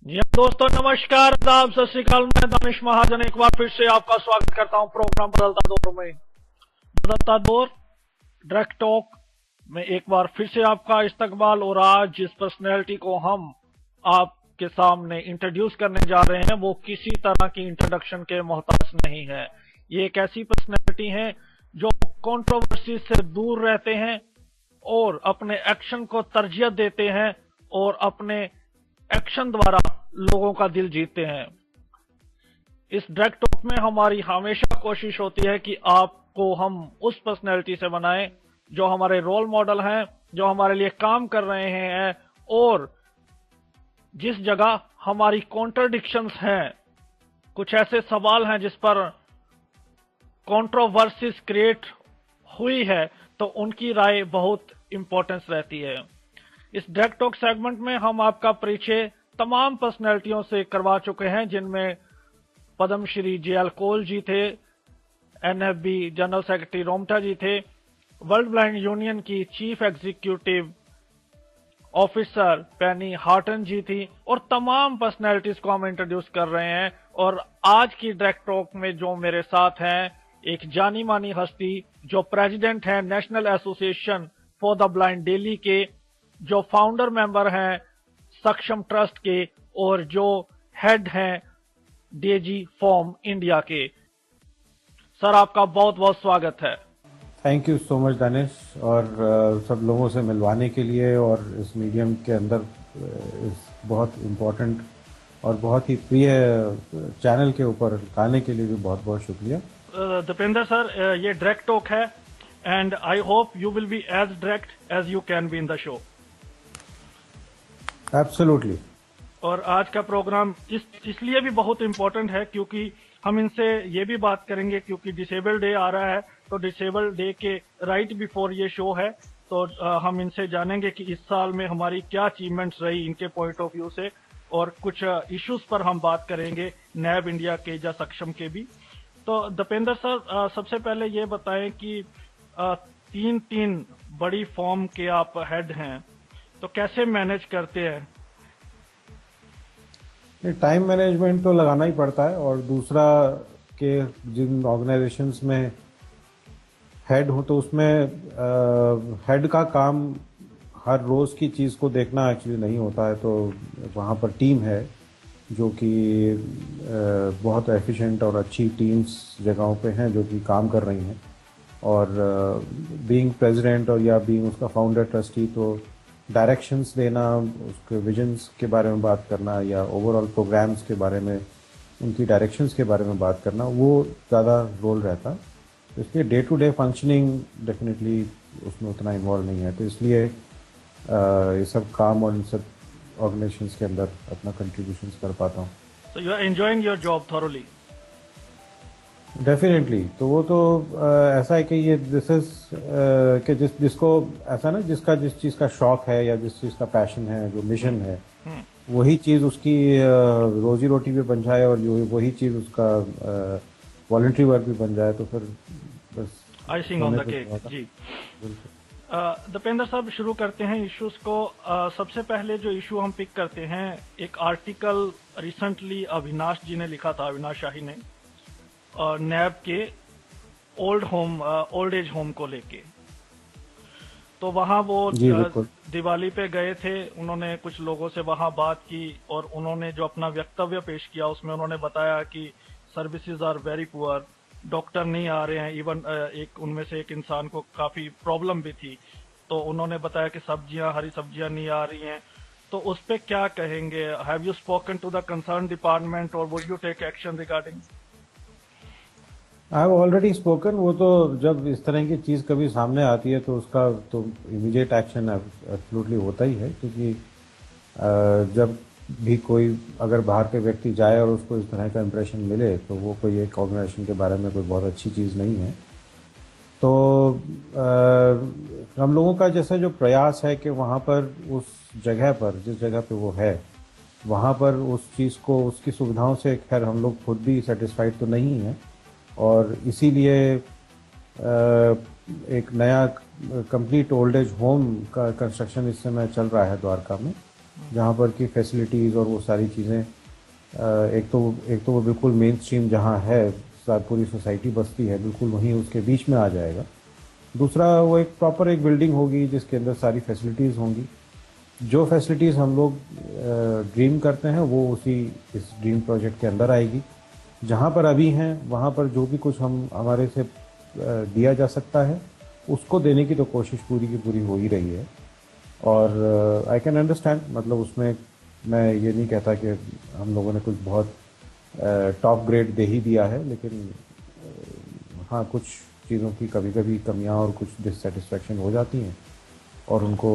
जी हाँ दोस्तों, नमस्कार, आदाब, सत श्री अकाल। मैं दानिश महाजन एक बार फिर से आपका स्वागत करता हूँ प्रोग्राम बदलता दौर में। बदलता दौर डायरेक्ट टॉक में एक बार फिर से आपका इस्तकबाल। और आज जिस पर्सनैलिटी को हम आपके सामने इंट्रोड्यूस करने जा रहे हैं वो किसी तरह की इंट्रोडक्शन के मोहताज नहीं है। ये एक ऐसी पर्सनैलिटी है जो कंट्रोवर्सी से दूर रहते हैं और अपने एक्शन को तरजीह देते हैं और अपने एक्शन द्वारा लोगों का दिल जीतते हैं। इस डायरेक्ट टॉक में हमारी हमेशा कोशिश होती है कि आपको हम उस पर्सनैलिटी से बनाएं जो हमारे रोल मॉडल हैं, जो हमारे लिए काम कर रहे हैं, और जिस जगह हमारी कॉन्ट्रडिक्शंस हैं, कुछ ऐसे सवाल हैं जिस पर कंट्रोवर्सीज क्रिएट हुई है, तो उनकी राय बहुत इंपॉर्टेंस रहती है। इस डायरेक्ट टॉक सेगमेंट में हम आपका परिचय तमाम पर्सनैलिटियों से करवा चुके हैं, जिनमें पद्मश्री जे.एल. कोल जी थे, एनएफबी जनरल सेक्रेटरी रोमटा जी थे, वर्ल्ड ब्लाइंड यूनियन की चीफ एग्जीक्यूटिव ऑफिसर पेनी हार्टन जी थी, और तमाम पर्सनैलिटीज को हम इंट्रोड्यूस कर रहे हैं। और आज की डायरेक्ट टॉक में जो मेरे साथ हैं, एक जानी मानी हस्ती जो प्रेसिडेंट हैं national association for the blind Delhi के, जो फाउंडर मेंबर हैं सक्षम ट्रस्ट के, और जो हेड हैं डेजी फॉर्म इंडिया के। सर, आपका बहुत बहुत स्वागत है। Thank you so much Danish, और सब लोगों से मिलवाने के लिए और इस मीडियम के अंदर इस बहुत इम्पोर्टेंट और बहुत ही प्रिय चैनल के ऊपर लाने के लिए भी बहुत बहुत शुक्रिया। दीपेंद्र सर, ये डायरेक्ट टॉक है and I hope you will be as direct as you can be in the show. Absolutely. और आज का प्रोग्राम इसलिए भी बहुत इम्पोर्टेंट है क्योंकि हम इनसे ये भी बात करेंगे, क्योंकि डिसेबल डे आ रहा है, तो डिसेबल डे के राइट बिफोर ये शो है, तो हम इनसे जानेंगे कि इस साल में हमारी क्या अचीवमेंट्स रही इनके पॉइंट ऑफ व्यू से, और कुछ इश्यूज पर हम बात करेंगे नैब इंडिया के या सक्षम के भी। तो दीपेंद्र सर, सबसे पहले ये बताएं कि तीन बड़ी फॉर्म के आप हेड हैं, तो कैसे मैनेज करते हैं? टाइम मैनेजमेंट तो लगाना ही पड़ता है, और दूसरा कि जिन ऑर्गेनाइजेशंस में हेड हो तो उसमें हेड का काम हर रोज की चीज़ को देखना एक्चुअली नहीं होता है। तो वहाँ पर टीम है जो कि बहुत एफिशिएंट और अच्छी टीम्स जगहों पे हैं जो कि काम कर रही हैं, और बीइंग प्रेसिडेंट और या बीइंग उसका फाउंडर ट्रस्टी, तो डायरेक्शंस देना, उसके विजन्स के बारे में बात करना, या ओवरऑल प्रोग्राम्स के बारे में, उनकी डायरेक्शंस के बारे में बात करना, वो ज़्यादा रोल रहता है। तो इसलिए day to day functioning definitely उसमें उतना इन्वॉल्व नहीं है। तो इसलिए ये सब काम और इन सब ऑर्गेनाइजेशंस के अंदर अपना कंट्रीब्यूशंस कर पाता हूँ। So you are enjoying your job thoroughly? Definitely. तो वो तो ऐसा है कि ये दिस इज कि जिसको ऐसा ना, जिसका जिस चीज़ का शौक है या जिस चीज़ का पैशन है, जो मिशन है, वही चीज़ उसकी रोजी रोटी भी बन जाए, और वही चीज़ उसका वॉलंटरी वर्क भी बन जाए, तो फिर बस आइसिंग ऑन द केक। जी दीपेंद्र साहब, शुरू करते हैं इश्यूज को। सबसे पहले जो इशू हम पिक करते हैं, एक आर्टिकल रिसेंटली अविनाश जी ने लिखा था, अविनाश शाही ने, नैब के ओल्ड एज होम को लेके। तो वहां वो दिवाली पे गए थे, उन्होंने कुछ लोगों से वहां बात की, और उन्होंने जो अपना वक्तव्य पेश किया उसमें उन्होंने बताया कि services are very poor, doctor नहीं आ रहे हैं, इवन एक उनमें से एक इंसान को काफी प्रॉब्लम भी थी, तो उन्होंने बताया कि सब्जियां, हरी सब्जियां नहीं आ रही हैं। तो उस पे क्या कहेंगे? Have you spoken to the concern department और would you take action regarding? I have already spoken. वो तो जब इस तरह की चीज़ कभी सामने आती है तो उसका तो इमीडिएट एक्शन एब्सोल्युटली होता ही है, क्योंकि जब भी कोई अगर बाहर के व्यक्ति जाए और उसको इस तरह का इम्प्रेशन मिले तो वो कोई एक ऑर्गेनाइजेशन के बारे में कोई बहुत अच्छी चीज़ नहीं है। तो हम लोगों का जैसा जो प्रयास है कि वहाँ पर उस जगह पर, जिस जगह पे वो है, वहाँ पर उस चीज़ को, उसकी सुविधाओं से खैर हम लोग खुद भी सेटिस्फाइड तो नहीं हैं, और इसीलिए एक नया कंप्लीट ओल्ड एज होम का कंस्ट्रक्शन इस समय चल रहा है द्वारका में, जहाँ पर की फैसिलिटीज़ और वो सारी चीज़ें एक तो वो बिल्कुल मेन स्ट्रीम जहाँ है पूरी सोसाइटी बसती है बिल्कुल वहीं उसके बीच में आ जाएगा। दूसरा वो एक प्रॉपर एक बिल्डिंग होगी जिसके अंदर सारी फैसिलिटीज़ होंगी। जो फैसिलिटीज़ हम लोग ड्रीम करते हैं वो उसी इस ड्रीम प्रोजेक्ट के अंदर आएगी। जहाँ पर अभी हैं वहाँ पर जो भी कुछ हम हमारे से दिया जा सकता है उसको देने की तो कोशिश पूरी की पूरी हो ही रही है। और आई कैन अंडरस्टैंड, मतलब उसमें मैं ये नहीं कहता कि हम लोगों ने कुछ बहुत टॉप ग्रेड दे ही दिया है, लेकिन हाँ कुछ चीज़ों की कभी कभी कमियां और कुछ डिससेटिस्फैक्शन हो जाती हैं और उनको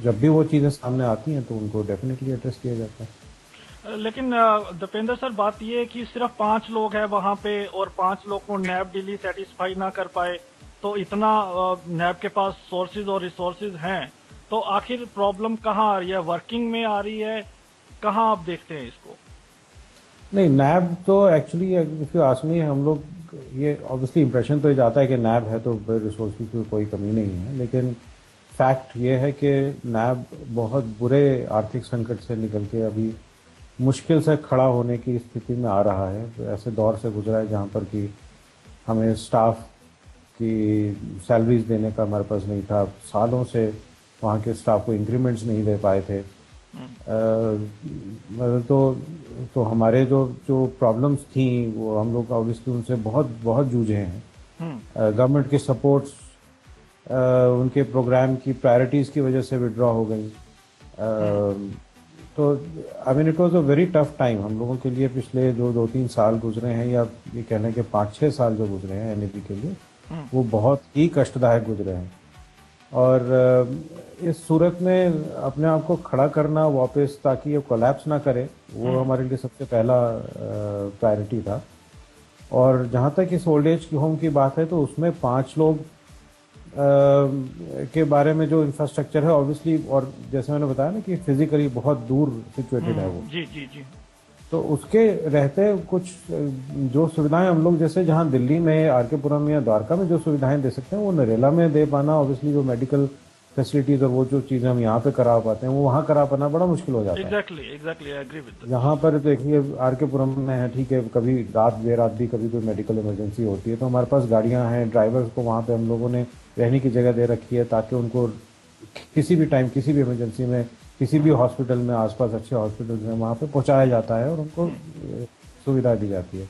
जब भी वो चीज़ें सामने आती हैं तो उनको डेफिनेटली एड्रेस किया जाता है। लेकिन दीपेंद्र सर, बात ये है कि सिर्फ 5 लोग हैं वहां पे और 5 लोग को नैब डेली सेटिस्फाई ना कर पाए, तो इतना नैब के पास सोर्सेज और रिसोर्सेज हैं, तो आखिर प्रॉब्लम कहाँ आ रही है? वर्किंग में आ रही है? कहाँ आप देखते हैं इसको? नहीं, नैब तो actually if you ask me, हम लोग ये ऑब्वियसली इंप्रेशन तो ये जाता है कि नैब है तो रिसोर्स की कोई कमी नहीं है, लेकिन फैक्ट ये है कि नैब बहुत बुरे आर्थिक संकट से निकल के अभी मुश्किल से खड़ा होने की स्थिति में आ रहा है। ऐसे दौर से गुजरा है जहाँ पर कि हमें स्टाफ की सैलरीज देने का हमारे पास नहीं था, सालों से वहाँ के स्टाफ को इंक्रीमेंट्स नहीं दे पाए थे। मतलब तो हमारे जो जो प्रॉब्लम्स थी वो हम लोग ऑब्वियसली उनसे बहुत बहुत जूझे हैं। गवर्नमेंट के सपोर्ट्स उनके प्रोग्राम की प्रायोरिटीज़ की वजह से विड्रॉ हो गई। तो I mean it was a very tough time हम लोगों के लिए। पिछले जो 2-3 साल गुजरे हैं, या ये कहने के 5-6 साल जो गुजरे हैं एनएबी के लिए, वो बहुत ही कष्टदायक गुजरे हैं। और इस सूरत में अपने आप को खड़ा करना वापस ताकि ये कोलैप्स ना करे, वो हमारे लिए सबसे पहला प्रायोरिटी था। और जहाँ तक इस ओल्ड एज होम की बात है तो उसमें 5 लोग के बारे में जो इंफ्रास्ट्रक्चर है ऑब्वियसली, और जैसे मैंने बताया ना कि फिजिकली बहुत दूर सिचुएटेड है वो, जी जी जी, तो उसके रहते कुछ जो सुविधाएं हम लोग जैसे जहां दिल्ली में आरके पुरम या द्वारका में जो सुविधाएं दे सकते हैं वो नरेला में दे पाना, ऑब्वियसली जो मेडिकल फैसिलिटीज और वो जो चीजें हम यहाँ पे करा पाते हैं वो वहाँ करा पाना बड़ा मुश्किल हो जाता है। Exactly I agree with. यहाँ पर देखिए आरके पुरम में है, ठीक है, कभी रात देर रात भी कभी कोई मेडिकल इमरजेंसी होती है तो हमारे पास गाड़ियाँ हैं, ड्राइवर्स को वहाँ पे हम लोगों ने रहने की जगह दे रखी है ताकि उनको किसी भी टाइम किसी भी इमरजेंसी में किसी भी हॉस्पिटल में, आसपास अच्छे हॉस्पिटल में वहाँ पे पहुँचाया जाता है और उनको सुविधा दी जाती है।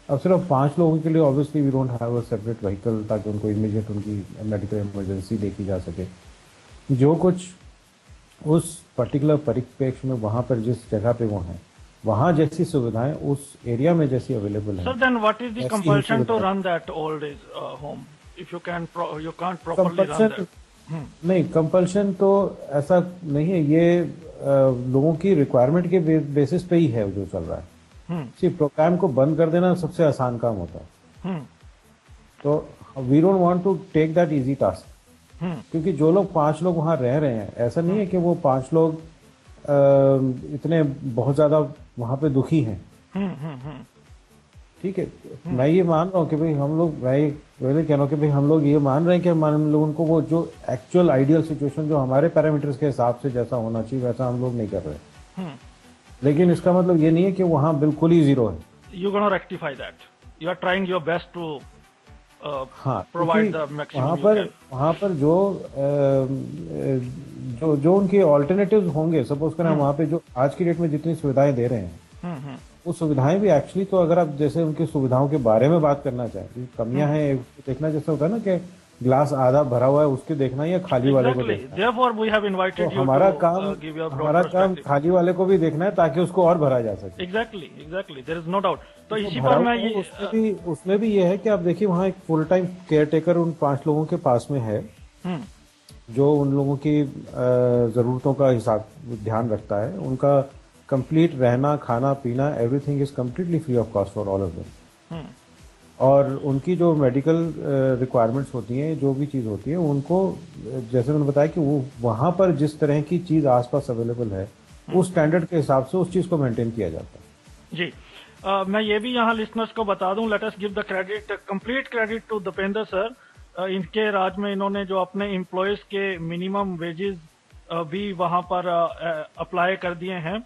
अब सिर्फ 5 लोगों के लिए obviously we don't have a separate vehicle ताकि उनको इमीडिएट उनकी मेडिकल इमरजेंसी देखी जा सके। जो कुछ उस पर्टिकुलर परिप्रेक्ष्य में वहाँ पर जिस जगह पे वो हैं, वहाँ जैसी सुविधाएं उस एरिया में जैसी अवेलेबल है। Sir then what is the compulsion to run that old age home if you can't properly run that? नहीं, कंपल्शन तो ऐसा नहीं है, ये लोगों की रिक्वायरमेंट के बेसिस पे ही है जो चल रहा है। सिर्फ प्रोग्राम को बंद कर देना सबसे आसान काम होता है। तो we don't want to take that easy task, क्योंकि जो लोग 5 लोग वहां रह रहे हैं, ऐसा नहीं है कि वो 5 लोग इतने बहुत ज्यादा वहां पे दुखी हैं। ठीक है, मैं ये मान रहा हूँ कि भाई हम लोग, मैं कह रहा हूँ कि भाई हम लोग ये मान रहे हैं कि हम लोग उनको वो जो एक्चुअल आइडियल सिचुएशन जो हमारे पैरामीटर्स के हिसाब से जैसा होना चाहिए वैसा हम लोग नहीं कर रहे। लेकिन इसका मतलब ये नहीं है कि वहाँ बिल्कुल ही जीरो है। You gonna rectify that, you are trying your best to हाँ, प्रोवाइड द मैक्सिमम। वहाँ पर जो उनके ऑल्टरनेटिव्स होंगे, सपोज करें वहाँ पे जो आज की डेट में जितनी सुविधाएं दे रहे हैं वो सुविधाएं भी एक्चुअली, तो अगर आप जैसे उनकी सुविधाओं के बारे में बात करना चाहें, कमियां हैं देखना, जैसे होता है ना कि ग्लास आधा भरा हुआ है उसके देखना या खाली वाले को देखना। तो हमारा काम खाली वाले को भी देखना है ताकि उसको और भरा जा सके। Exactly there is no doubt. तो इसी पर मैं ये उसमें भी ये है कि आप देखिए वहाँ एक फुल टाइम केयर टेकर उन 5 लोगों के पास में है जो उन लोगों की जरूरतों का हिसाब ध्यान रखता है। उनका कंप्लीट रहना, खाना पीना, everything is completely free of cost for all of them. और उनकी जो मेडिकल रिक्वायरमेंट्स होती हैं, जो भी चीज़ होती है, उनको जैसे मैंने बताया कि वो वहाँ पर जिस तरह की चीज़ आसपास अवेलेबल है उस स्टैंडर्ड के हिसाब से उस चीज़ को मेंटेन किया जाता है। जी, मैं ये भी यहाँ लिसनर्स को बता दूं, let us give the credit, complete credit to Dipendra sir. इनके राज में इन्होंने जो अपने एम्प्लॉयज के मिनिमम वेजेस भी वहां पर अप्लाई कर दिए हैं।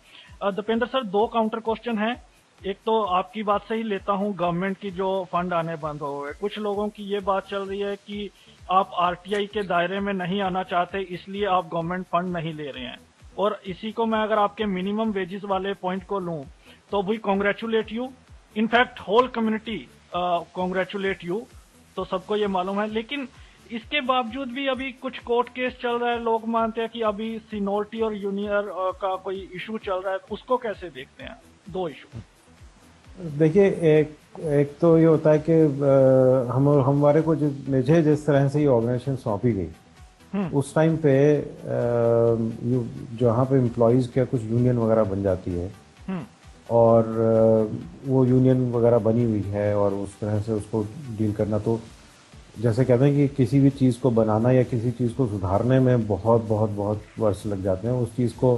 दीपेंद्र सर, दो काउंटर क्वेश्चन हैं। एक तो आपकी बात से ही लेता हूं, गवर्नमेंट की जो फंड आने बंद हो गए, कुछ लोगों की ये बात चल रही है कि आप आरटीआई के दायरे में नहीं आना चाहते, इसलिए आप गवर्नमेंट फंड नहीं ले रहे हैं। और इसी को मैं अगर आपके मिनिमम वेजेस वाले पॉइंट को लूं तो भी congratulate you, in fact whole community congratulate you, तो सबको ये मालूम है। लेकिन इसके बावजूद भी अभी कुछ कोर्ट केस चल रहा है, लोग मानते हैं कि अभी सीनियरिटी और जूनियर का कोई इशू चल रहा है, उसको कैसे देखते हैं? दो इशू। देखिए, एक एक तो ये होता है कि हमारे को मुझे जिस तरह से ये ऑर्गेनाइजेशन सौंपी गई, उस टाइम पे जहाँ पे एम्प्लॉयज के कुछ यूनियन वगैरह बन जाती है और वो यूनियन वगैरह बनी हुई है और उस तरह से उसको डील करना, तो जैसे कहते हैं कि किसी भी चीज़ को बनाना या किसी चीज़ को सुधारने में बहुत बहुत बहुत वर्ष लग जाते हैं, उस चीज़ को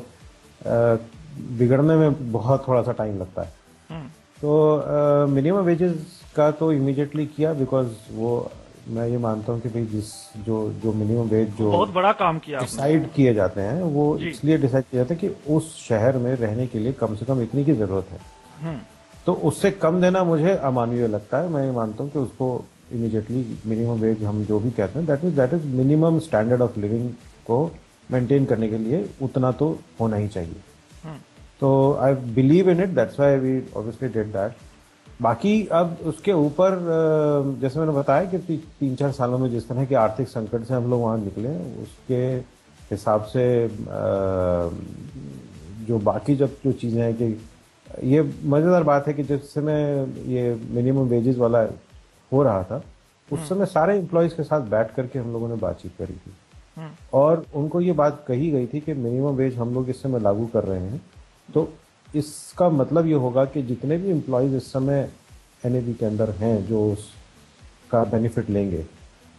बिगड़ने में बहुत थोड़ा सा टाइम लगता है। तो मिनिमम वेजेस का तो इमीडिएटली किया, बिकॉज वो मैं ये मानता हूँ कि भाई जो मिनिमम वेज जो बहुत बड़ा काम किया डिसाइड किए जाते हैं वो इसलिए डिसाइड किया जाता है कि उस शहर में रहने के लिए कम से कम इतनी की जरूरत है। तो उससे कम देना मुझे अमानवीय लगता है। मैं ये मानता हूँ कि उसको इमीडिएटली मिनिमम वेज हम जो भी कहते हैं that is minimum standard of living को मेंटेन करने के लिए उतना तो होना ही चाहिए। तो I believe in it, that's why we obviously did that. बाकी अब उसके ऊपर जैसे मैंने बताया कि 3-4 सालों में जिस तरह के आर्थिक संकट से हम लोग वहाँ निकले, उसके हिसाब से जो बाकी जब जो चीज़ें हैं कि ये मज़ेदार बात है कि जिस समय ये मिनिमम वेजेस वाला हो रहा था, उस समय सारे एम्प्लॉयज़ के साथ बैठ करके हम लोगों ने बातचीत करी थी और उनको ये बात कही गई थी कि मिनिमम वेज हम लोग इस समय लागू कर रहे हैं, तो इसका मतलब ये होगा कि जितने भी एम्प्लॉयज इस समय एनएबी के अंदर हैं जो उसका बेनिफिट लेंगे,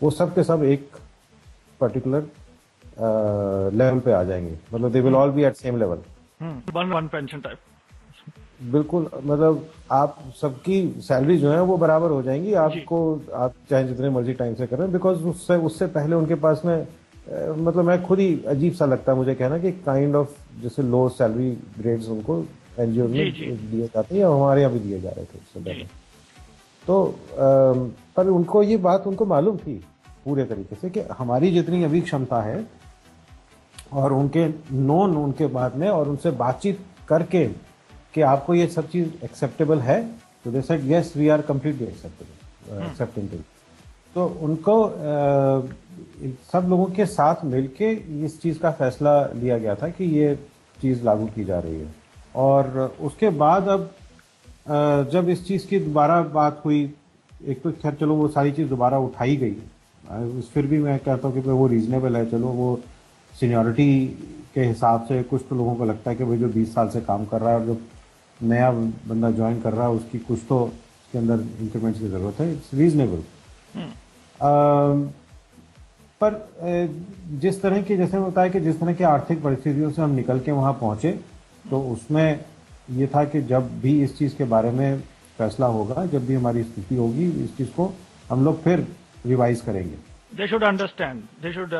वो सब के सब एक पर्टिकुलर लेवल पे आ जाएंगे। मतलब they will all be at same level, one pension type. बिल्कुल, मतलब आप सबकी सैलरी जो है वो बराबर हो जाएंगी। आपको आप चाहे जितने मर्जी टाइम से करें, बिकॉज उससे पहले उनके पास में मतलब मैं खुद ही अजीब सा लगता है मुझे कहना कि काइंड ऑफ जैसे लो सैलरी ग्रेड्स उनको एनजीओ में दिए जाते हैं या हमारे यहाँ भी दिए जा रहे थे उससे पहले। तो पर उनको ये बात उनको मालूम थी पूरे तरीके से कि हमारी जितनी अभी क्षमता है और उनके नॉन उनके बाद में और उनसे बातचीत करके कि आपको ये सब चीज़ एक्सेप्टेबल है, तो they said yes we are completely accepting. तो उनको सब लोगों के साथ मिलके इस चीज़ का फैसला लिया गया था कि ये चीज़ लागू की जा रही है। और उसके बाद अब जब इस चीज़ की दोबारा बात हुई, एक तो खैर चलो वो सारी चीज़ दोबारा उठाई गई, फिर भी मैं कहता हूँ कि वो रीजनेबल है। चलो वो सीनियरिटी के हिसाब से कुछ तो लोगों को लगता है कि भाई जो 20 साल से काम कर रहा है और जो नया बंदा ज्वाइन कर रहा है उसकी कुछ तो उसके अंदर इंक्रीमेंट्स की ज़रूरत है, इट्स रीजनेबल। पर जिस तरह की जैसे होता है कि जिस तरह की आर्थिक परिस्थितियों से हम निकल के वहाँ पहुँचे, तो उसमें ये था कि जब भी इस चीज़ के बारे में फैसला होगा, जब भी हमारी स्थिति होगी, इस चीज़ को हम लोग फिर रिवाइज करेंगे। They should understand. They should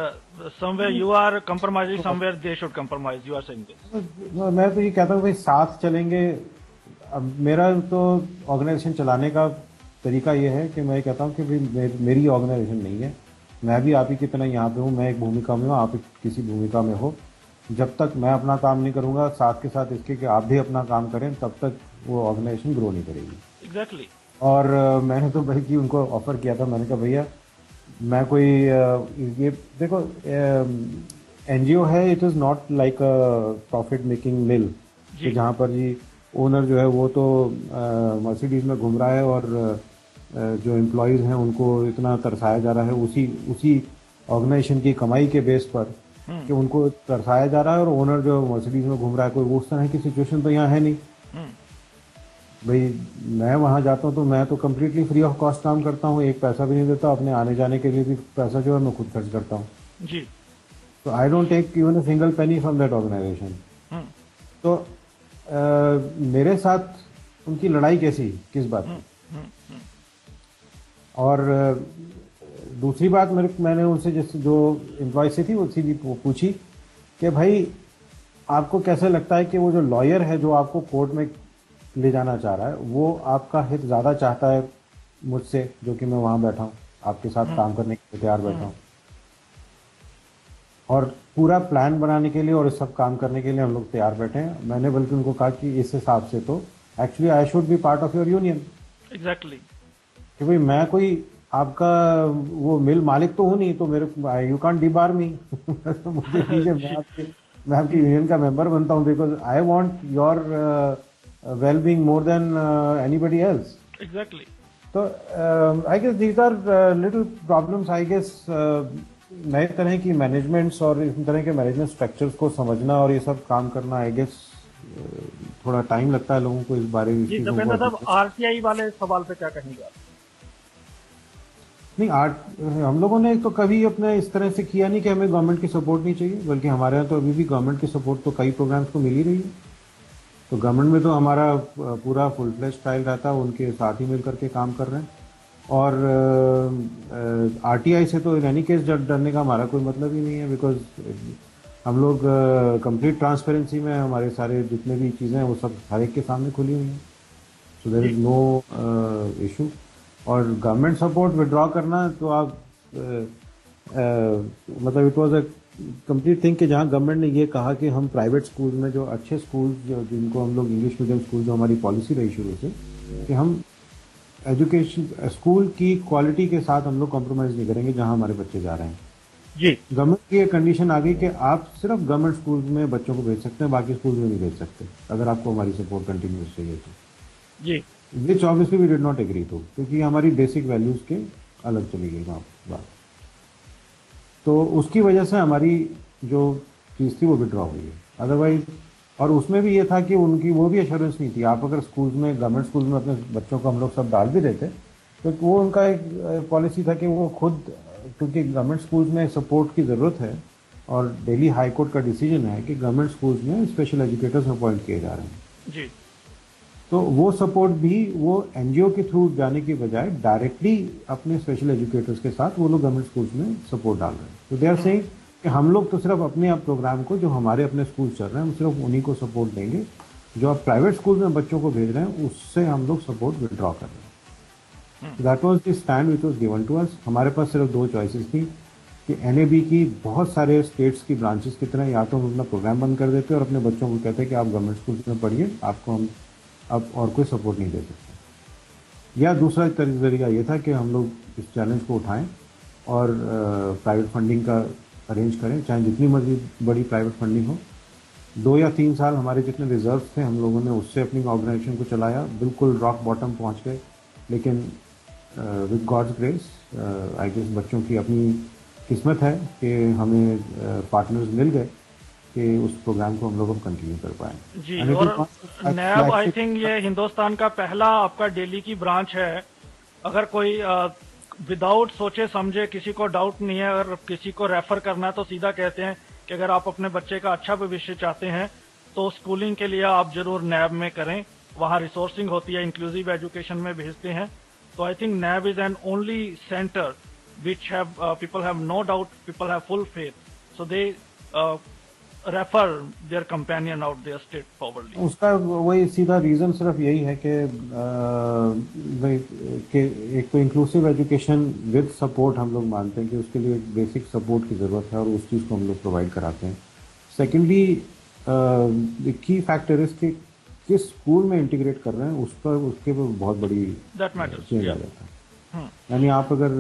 somewhere you are compromising, somewhere they should compromise. You are saying this. मैं तो ये कहता हूँ भाई साथ चलेंगे। अब मेरा तो ऑर्गेनाइजेशन चलाने का तरीका ये है कि मैं कहता हूँ कि भाई मेरी ऑर्गेनाइजेशन नहीं है, मैं भी आप ही की तरह यहाँ पे हूँ, मैं एक भूमिका में हूँ, आप किसी भूमिका में हो। जब तक मैं अपना काम नहीं करूँगा साथ के साथ इसके कि आप भी अपना काम करें, तब तक वो ऑर्गेनाइजेशन ग्रो नहीं करेगी। Exactly. और मैंने तो भाई की उनको ऑफर किया था, मैंने कहा भैया मैं कोई ये देखो एनजीओ है, it is not like a profit making mill कि जहाँ पर जी ओनर जो है वो तो मर्सिडीज में घूम रहा है और जो एम्प्लॉयज़ हैं उनको इतना तरसाया जा रहा है उसी ऑर्गेनाइजेशन की कमाई के बेस पर कि उनको तरसाया जा रहा है, और ओनर जो मर्सिडीज में घूम रहा है, कोई उस तरह की सिचुएशन तो यहाँ है नहीं। भाई मैं वहाँ जाता हूँ तो मैं तो कम्प्लीटली फ्री ऑफ कॉस्ट काम करता हूँ, एक पैसा भी नहीं देता, अपने आने जाने के लिए भी पैसा जो है मैं खुद खर्च करता हूँ जी। तो I don't take even a single penny from that organisation. तो मेरे साथ उनकी लड़ाई कैसी, किस बात की? और दूसरी बात मैंने उनसे जैसे जो एम्प्लॉय से थी वो सीधी पूछी कि भाई आपको कैसे लगता है कि वो जो लॉयर है जो आपको कोर्ट में ले जाना चाह रहा है वो आपका हित ज़्यादा चाहता है मुझसे, जो कि मैं वहाँ बैठा हूँ आपके साथ हम्म। काम करने के लिए तैयार बैठा हम्म। हूँ, और पूरा प्लान बनाने के लिए और इस सब काम करने के लिए हम लोग तैयार बैठे हैं। मैंने बल्कि उनको कहा कि इस हिसाब से तो actually I should be part of your union, exactly. कि भाई मैं कोई आपका वो मिल मालिक तो हूँ नहीं, तो मेरे यू कांट डिबार मी। तो मुझे दीजिए, मैं आपकी यूनियन का मेंबर बनता हूँ, because I want your well being more than anybody else. Exactly. तो I guess these are little problems, I guess नए तरह की मैनेजमेंट्स और इस तरह के मैनेजमेंट स्ट्रक्चर्स को समझना और ये सब काम करना, आई गेस थोड़ा टाइम लगता है लोगों को इस बारे में, इस जी चीज़ों दीपेंद्र साहब, को। आरटीआई वाले सवाल पे क्या कहेंगे आप? नहीं, आर्ट हम लोगों ने तो कभी अपने इस तरह से किया नहीं कि हमें गवर्नमेंट की सपोर्ट नहीं चाहिए, बल्कि हमारे यहाँ तो अभी भी गवर्नमेंट की सपोर्ट तो कई प्रोग्राम्स को मिल ही रही है। तो गवर्नमेंट में तो हमारा पूरा फुल फ्लेज ट्रायल रहता है, उनके साथ ही मिल करके काम कर रहे हैं। और आरटीआई से तो इन एनी केस डरने का हमारा कोई मतलब ही नहीं है, बिकॉज हम लोग कंप्लीट ट्रांसपेरेंसी में हमारे सारे जितने भी चीज़ें हैं वो सब हर एक के सामने खुली हुई हैं। सो देर जी। Is no issue. और गवर्नमेंट सपोर्ट विड्रॉ करना तो आप मतलब it was a complete thing कि जहाँ गवर्नमेंट ने ये कहा कि हम प्राइवेट स्कूल में जो अच्छे स्कूल जो जिनको हम लोग इंग्लिश मीडियम स्कूल, जो हमारी पॉलिसी रही शुरू से कि हम एजुकेशन स्कूल की क्वालिटी के साथ हम लोग कॉम्प्रोमाइज़ नहीं करेंगे जहाँ हमारे बच्चे जा रहे हैं। जी। गवर्नमेंट की ये कंडीशन आ गई कि आप सिर्फ गवर्नमेंट स्कूल में बच्चों को भेज सकते हैं, बाकी स्कूल में नहीं भेज सकते अगर आपको हमारी सपोर्ट कंटिन्यूस चाहिए तो। जी। Which obviously we did not agree to, क्योंकि हमारी बेसिक वैल्यूज के अलग चली गई वहाँ बात। तो उसकी वजह से हमारी जो चीज़ थी वो विड्रॉ हुई है, अदरवाइज। और उसमें भी ये था कि उनकी वो भी एश्योरेंस नहीं थी। आप अगर स्कूल्स में, गवर्नमेंट स्कूल में अपने बच्चों को हम लोग सब डाल भी देते, तो वो उनका एक पॉलिसी था कि वो खुद, क्योंकि गवर्नमेंट स्कूल्स में सपोर्ट की ज़रूरत है और दिल्ली हाई कोर्ट का डिसीजन है कि गवर्नमेंट स्कूल्स में स्पेशल एजुकेटर्स अपॉइंट किए जा रहे हैं। जी। तो वो सपोर्ट भी वो एनजीओ के थ्रू जाने की बजाय डायरेक्टली अपने स्पेशल एजुकेटर्स के साथ वो लोग गवर्नमेंट स्कूल्स में सपोर्ट डाल रहे हैं। तो दे आर सेइंग कि हम लोग तो सिर्फ अपने आप प्रोग्राम को, जो हमारे अपने स्कूल चल रहे हैं, हम सिर्फ उन्हीं को सपोर्ट देंगे। जो आप प्राइवेट स्कूल में बच्चों को भेज रहे हैं उससे हम लोग सपोर्ट विड्रॉ कर रहे हैं। That was the stand which was given to us. हमारे पास सिर्फ दो चॉइसेस थी कि एनएबी की बहुत सारे स्टेट्स की ब्रांचेस की तरह, या तो हम अपना प्रोग्राम बंद कर देते और अपने बच्चों को कहते कि आप गवर्नमेंट स्कूल में पढ़िए, आपको हम अब और कोई सपोर्ट नहीं दे सकते, या दूसरा तरीका ये था कि हम लोग इस चैलेंज को उठाएं और प्राइवेट फंडिंग का अरेंज करें, चाहे जितनी मर्जी बड़ी प्राइवेट फंडिंग हो। 2 या 3 साल हमारे जितने रिजर्व थे हम लोगों ने उससे अपनी ऑर्गेनाइजेशन को चलाया, बिल्कुल रॉक बॉटम पहुंच गए, लेकिन with God's grace I guess बच्चों की अपनी किस्मत है कि हमें पार्टनर्स मिल गए कि उस प्रोग्राम को हम लोग अब कंटिन्यू कर पाए। जी। And it और is not NAB I classic- think ये हिंदुस्तान का पहला आपका दिल्ली की ब्रांच है। अगर कोई विदाउट सोचे समझे, किसी को डाउट नहीं है, अगर किसी को रेफर करना है तो सीधा कहते हैं कि अगर आप अपने बच्चे का अच्छा भविष्य चाहते हैं तो स्कूलिंग के लिए आप जरूर नैब में करें। वहाँ रिसोर्सिंग होती है, इंक्लूसिव एजुकेशन में भेजते हैं। तो I think NAB is an only centre which have people have no doubt, people have full faith, so they refer their companion out there straightforwardly. उसका वही सीधा रीजन सिर्फ यही है कि एक तो इंक्लूसिव एजुकेशन विद सपोर्ट हम लोग मानते हैं कि उसके लिए एक बेसिक सपोर्ट की ज़रूरत है और उस चीज़ को हम लोग प्रोवाइड कराते हैं। सेकेंडली की फैक्टर इज कि किस स्कूल में इंटीग्रेट कर रहे हैं उस पर, उसके पर बहुत बड़ी चेंज आ जाता है। यानी आप अगर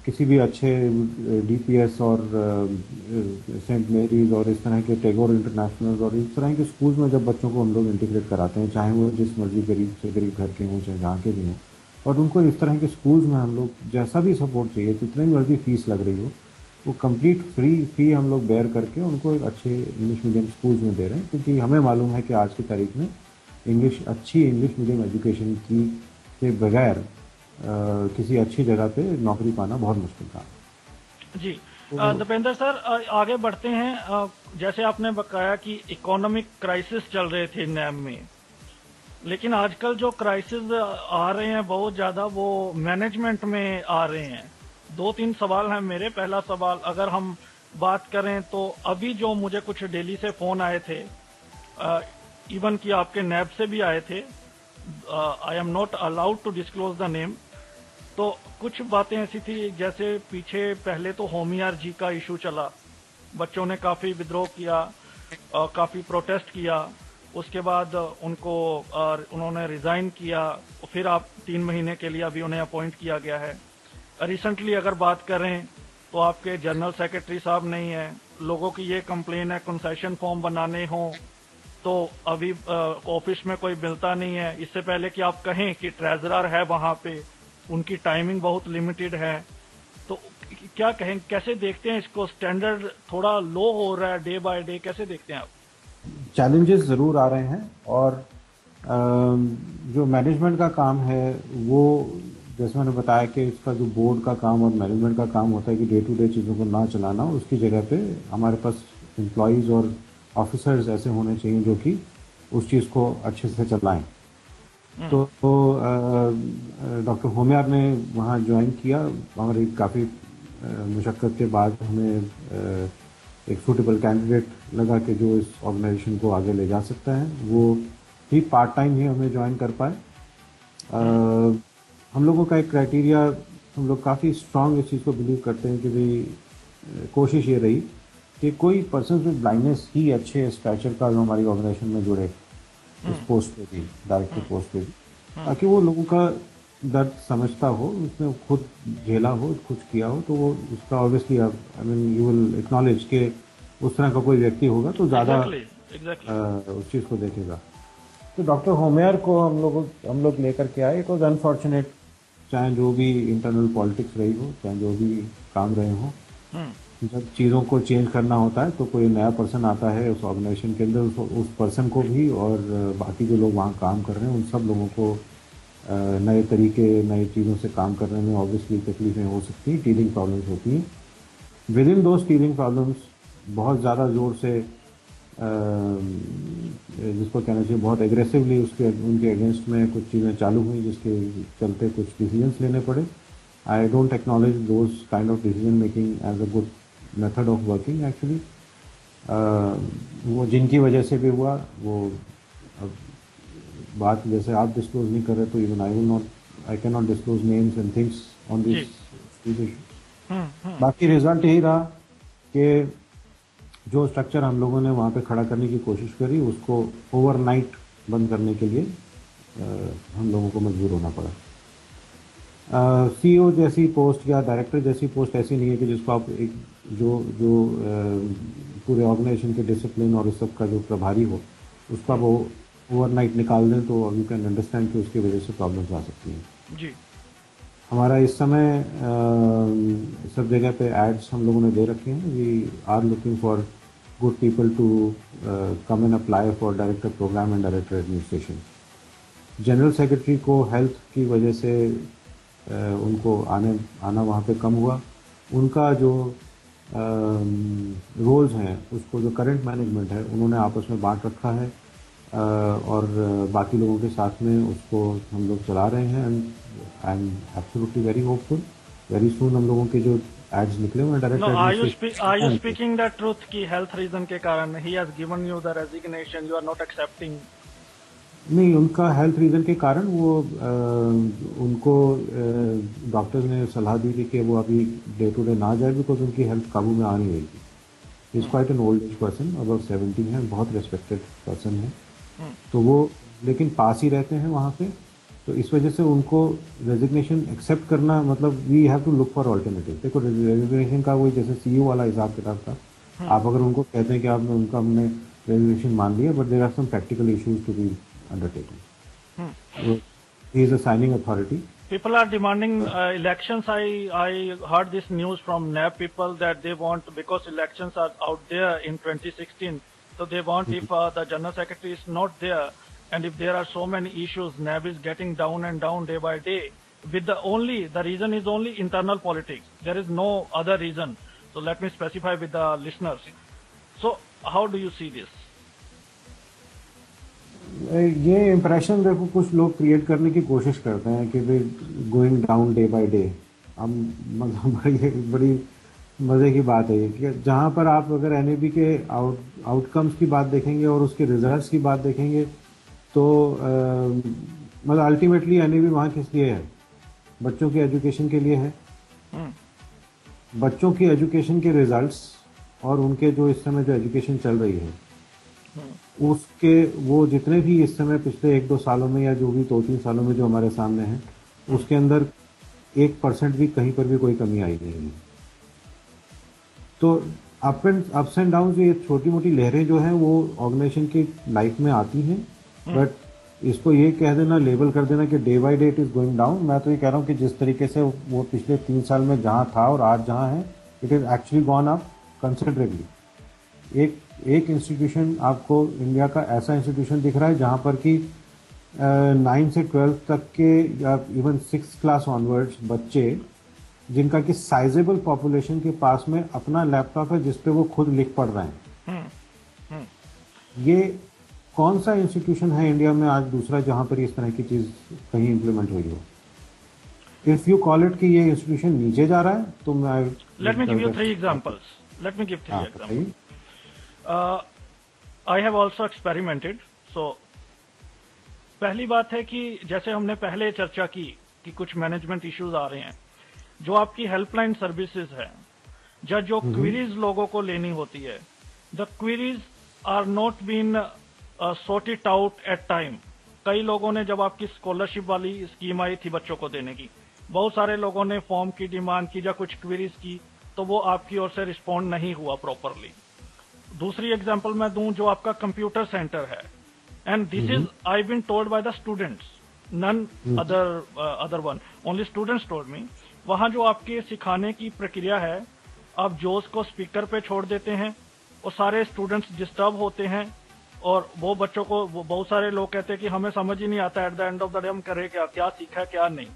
किसी भी अच्छे डीपीएस और सेंट मेरीज और इस तरह के टैगोर इंटरनेशनल और इस तरह के स्कूल्स में जब बच्चों को हम लोग इंटीग्रेट कराते हैं, चाहे वो जिस मर्जी गरीब से गरीब घर के हों, चाहे जहाँ के भी हों, और उनको इस तरह के स्कूल्स में हम लोग जैसा भी सपोर्ट चाहिए, जितनी मर्जी फीस लग रही हो, वो कंप्लीट फ्री फी हम लोग बेयर करके उनको एक अच्छे इंग्लिश मीडियम स्कूल्स में दे रहे हैं, क्योंकि हमें मालूम है कि आज की तारीख में अच्छी इंग्लिश मीडियम एजुकेशन के बगैर किसी अच्छी जगह पे नौकरी पाना बहुत मुश्किल था। जी। दीपेंद्र सर, आगे बढ़ते हैं। जैसे आपने बताया कि इकोनॉमिक क्राइसिस चल रहे थे नैब में, लेकिन आजकल जो क्राइसिस आ रहे हैं बहुत ज्यादा वो मैनेजमेंट में आ रहे हैं। 2-3 सवाल हैं मेरे। पहला सवाल, अगर हम बात करें तो अभी जो मुझे कुछ दिल्ली से फोन आए थे, इवन कि आपके नैब से भी आए थे, I am not allowed to disclose the name. तो कुछ बातें ऐसी थी, जैसे पीछे पहले तो होमियार जी का इशू चला, बच्चों ने काफी विद्रोह किया, काफी प्रोटेस्ट किया, उसके बाद उनको उन्होंने रिजाइन किया, फिर आप 3 महीने के लिए अभी उन्हें अपॉइंट किया गया है। रिसेंटली अगर बात करें तो आपके जनरल सेक्रेटरी साहब नहीं है, लोगों की ये कंप्लेन है कंसेशन फॉर्म बनाने हो तो अभी ऑफिस में कोई मिलता नहीं है। इससे पहले कि आप कहें कि ट्रेजरर है वहां पे, उनकी टाइमिंग बहुत लिमिटेड है। तो क्या कहें, कैसे देखते हैं इसको? स्टैंडर्ड थोड़ा लो हो रहा है डे बाय डे, कैसे देखते हैं आप? चैलेंजेस ज़रूर आ रहे हैं, और जो मैनेजमेंट का काम है वो, जैसे मैंने बताया कि इसका जो बोर्ड का काम और मैनेजमेंट का काम होता है कि डे टू डे चीज़ों को ना चलाना, उसकी जगह पे हमारे पास एम्प्लॉयज़ और ऑफिसर्स ऐसे होने चाहिए जो कि उस चीज़ को अच्छे से चलाएं। तो डॉक्टर होमियार ने वहाँ ज्वाइन किया, हमारी काफ़ी मुशक्क़त के बाद हमें एक सूटेबल कैंडिडेट लगा कि जो इस ऑर्गेनाइजेशन को आगे ले जा सकता है। वो ही पार्ट टाइम ही हमें ज्वाइन कर पाए। हम लोगों का एक क्राइटेरिया, हम लोग काफ़ी स्ट्रांग इस चीज़ को बिलीव करते हैं कि भाई कोशिश ये रही कि कोई पर्सन विद ब्लाइंडनेस ही अच्छे स्टैचर का जो हमारी ऑर्गेनाइजेशन में जुड़े इस पोस्ट पे भी, डायरेक्टर पोस्ट पे भी, ताकि वो लोगों का दर्द समझता हो, उसने खुद झेला हो, कुछ किया हो, तो वो उसका obviously I mean you will acknowledge कि उस तरह का कोई व्यक्ति होगा तो ज़्यादा उस चीज़ को देखेगा। तो डॉक्टर होमियार को हम लोग लेकर के आए। इट वॉज अनफॉर्चुनेट, चाहे जो भी इंटरनल पॉलिटिक्स रही हो, चाहे जो भी काम रहे हो, जब चीज़ों को चेंज करना होता है तो कोई नया पर्सन आता है उस ऑर्गेनाइजेशन के अंदर, उस पर्सन को भी और बाकी जो लोग वहाँ काम कर रहे हैं उन सब लोगों को नए तरीके, नई चीज़ों से काम करने में ऑब्वियसली तकलीफें हो सकती हैं, टीलिंग प्रॉब्लम्स होती हैं। With in those tilling problems बहुत ज़्यादा ज़ोर से जिसको कहना चाहिए बहुत एग्रेसिवली उनके अगेंस्ट में कुछ चीज़ें चालू हुई, जिसके चलते कुछ डिसीजंस लेने पड़े। I don't acknowledge those kind of decision making as a good method of working actually. वो जिनकी वजह से भी हुआ, वो अब बात जैसे आप डिस्क्लोज नहीं कर रहे तो even I can not disclose names and things on this issue. बाकी रिजल्ट यही रहा कि जो स्ट्रक्चर हम लोगों ने वहाँ पे खड़ा करने की कोशिश करी, उसको ओवरनाइट बंद करने के लिए हम लोगों को मजबूर होना पड़ा। सीईओ जैसी पोस्ट या डायरेक्टर जैसी पोस्ट ऐसी नहीं है कि जिसको आप एक जो पूरे ऑर्गेनाइजेशन के डिसिप्लिन और इस सब का जो प्रभारी हो, उसका वो ओवरनाइट निकाल दें तो यू कैन अंडरस्टैंड कि उसकी वजह से प्रॉब्लम्स आ सकती हैं। जी। हमारा इस समय सब जगह पे एड्स हम लोगों ने दे रखे हैं। We are looking for good people to come and apply for director program and director administration. General secretary को हेल्थ की वजह से उनको आना वहाँ पे कम हुआ। उनका जो रोल्स हैं, उसको जो करंट मैनेजमेंट है उन्होंने आपस में बांट रखा है, और बाकी लोगों के साथ में उसको हम लोग चला रहे हैं। And I am absolutely very hopeful, very soon हम लोगों के जो एड्स निकले हुए director. Are you speaking the truth कि हेल्थ रीजन के कारण ही has given you the resignation, you are not accepting? नहीं, उनका हेल्थ रीजन के कारण वो उनको डॉक्टर्स ने सलाह दी थी कि वो अभी डे टू डे ना जाए, बिकॉज उनकी हेल्थ काबू में आ नहीं रही थी। Is quite an old age person, above 70 है, बहुत रेस्पेक्टेड पर्सन है। तो वो लेकिन पास ही रहते हैं वहाँ पे, तो इस वजह से उनको रेजिग्नेशन एक्सेप्ट करना, मतलब we have to look for alternative. देखो रेजिग्नेशन का वही जैसे सीईओ वाला हिसाब किताब था। आप अगर उनको कहते हैं कि आपने उनका हमने रेजिग्नेशन मान लिया, but there are some practical issues to be undertaken. He is a signing authority. People are demanding elections. I heard this news from NAB people that they want, because elections are out there in 2016, so they want, if the general secretary is not there, and if there are so many issues, NAB is getting down and down day by day. With the reason is only internal politics. There is no other reason. So let me specify with the listeners. So how do you see this? ये impression देखो कुछ लोग create करने की कोशिश करते हैं कि भाई going down day by day. हम बड़ी मजे की बात है ये कि जहां पर आप अगर एनएबी के आउटकम्स की बात देखेंगे और उसके रिजल्ट्स की बात देखेंगे तो मतलब अल्टीमेटली एनएबी वहाँ किस लिए है? बच्चों की एजुकेशन के लिए है। हम्म। बच्चों की एजुकेशन के रिजल्ट्स और उनके जो इस समय जो एजुकेशन चल रही है उसके वो जितने भी इस समय पिछले 1-2 सालों में या जो भी 2-3 सालों में जो हमारे सामने हैं उसके अंदर 1% भी कहीं पर भी कोई कमी आई नहीं है। तो अप्स एंड डाउन ये छोटी मोटी लहरें जो हैं वो ऑर्गेनाइजेशन की लाइफ में आती हैं, बट इसको ये कह देना, लेबल कर देना कि day by day it is going down, मैं तो ये कह रहा हूँ कि जिस तरीके से वो पिछले 3 साल में जहाँ था और आज जहाँ है it is actually gone up considerably. एक इंस्टीट्यूशन आपको इंडिया का ऐसा इंस्टीट्यूशन दिख रहा है जहाँ पर कि 9 से 12 तक के या इवन 6 क्लास ऑनवर्ड्स बच्चे जिनका कि साइजेबल पॉपुलेशन के पास में अपना लैपटॉप है जिसपे वो खुद लिख पढ़ रहे हैं। ये कौन सा इंस्टीट्यूशन है इंडिया में आज दूसरा जहां पर इस तरह की चीज कहीं इंप्लीमेंट हुई हो? इफ यू कॉल इट कि ये इंस्टीट्यूशन नीचे जा रहा है तो मैं let me give you 3 examples. Let me give 3 examples. I have also experimented. So पहली बात है कि जैसे हमने पहले चर्चा की कि कुछ मैनेजमेंट इश्यूज आ रहे हैं, जो आपकी हेल्पलाइन सर्विसेज है, जो क्वेरीज लोगों को लेनी होती है, the queries are not been sort it out at time. कई लोगों ने, जब आपकी स्कॉलरशिप वाली स्कीम आई थी बच्चों को देने की, बहुत सारे लोगों ने फॉर्म की डिमांड की या कुछ क्वेरीज की, तो वो आपकी ओर से रिस्पॉन्ड नहीं हुआ प्रॉपरली। दूसरी एग्जांपल मैं दूं, जो आपका कंप्यूटर सेंटर है, and this is I been told by the students, none other one, only students told me. वहां जो आपके सिखाने की प्रक्रिया है, आप जोश को स्पीकर पे छोड़ देते हैं और सारे स्टूडेंट्स डिस्टर्ब होते हैं, और वो बच्चों को बहुत सारे लोग कहते हैं कि हमें समझ ही नहीं आता at the end of the day हम करें क्या, क्या सीखा क्या नहीं।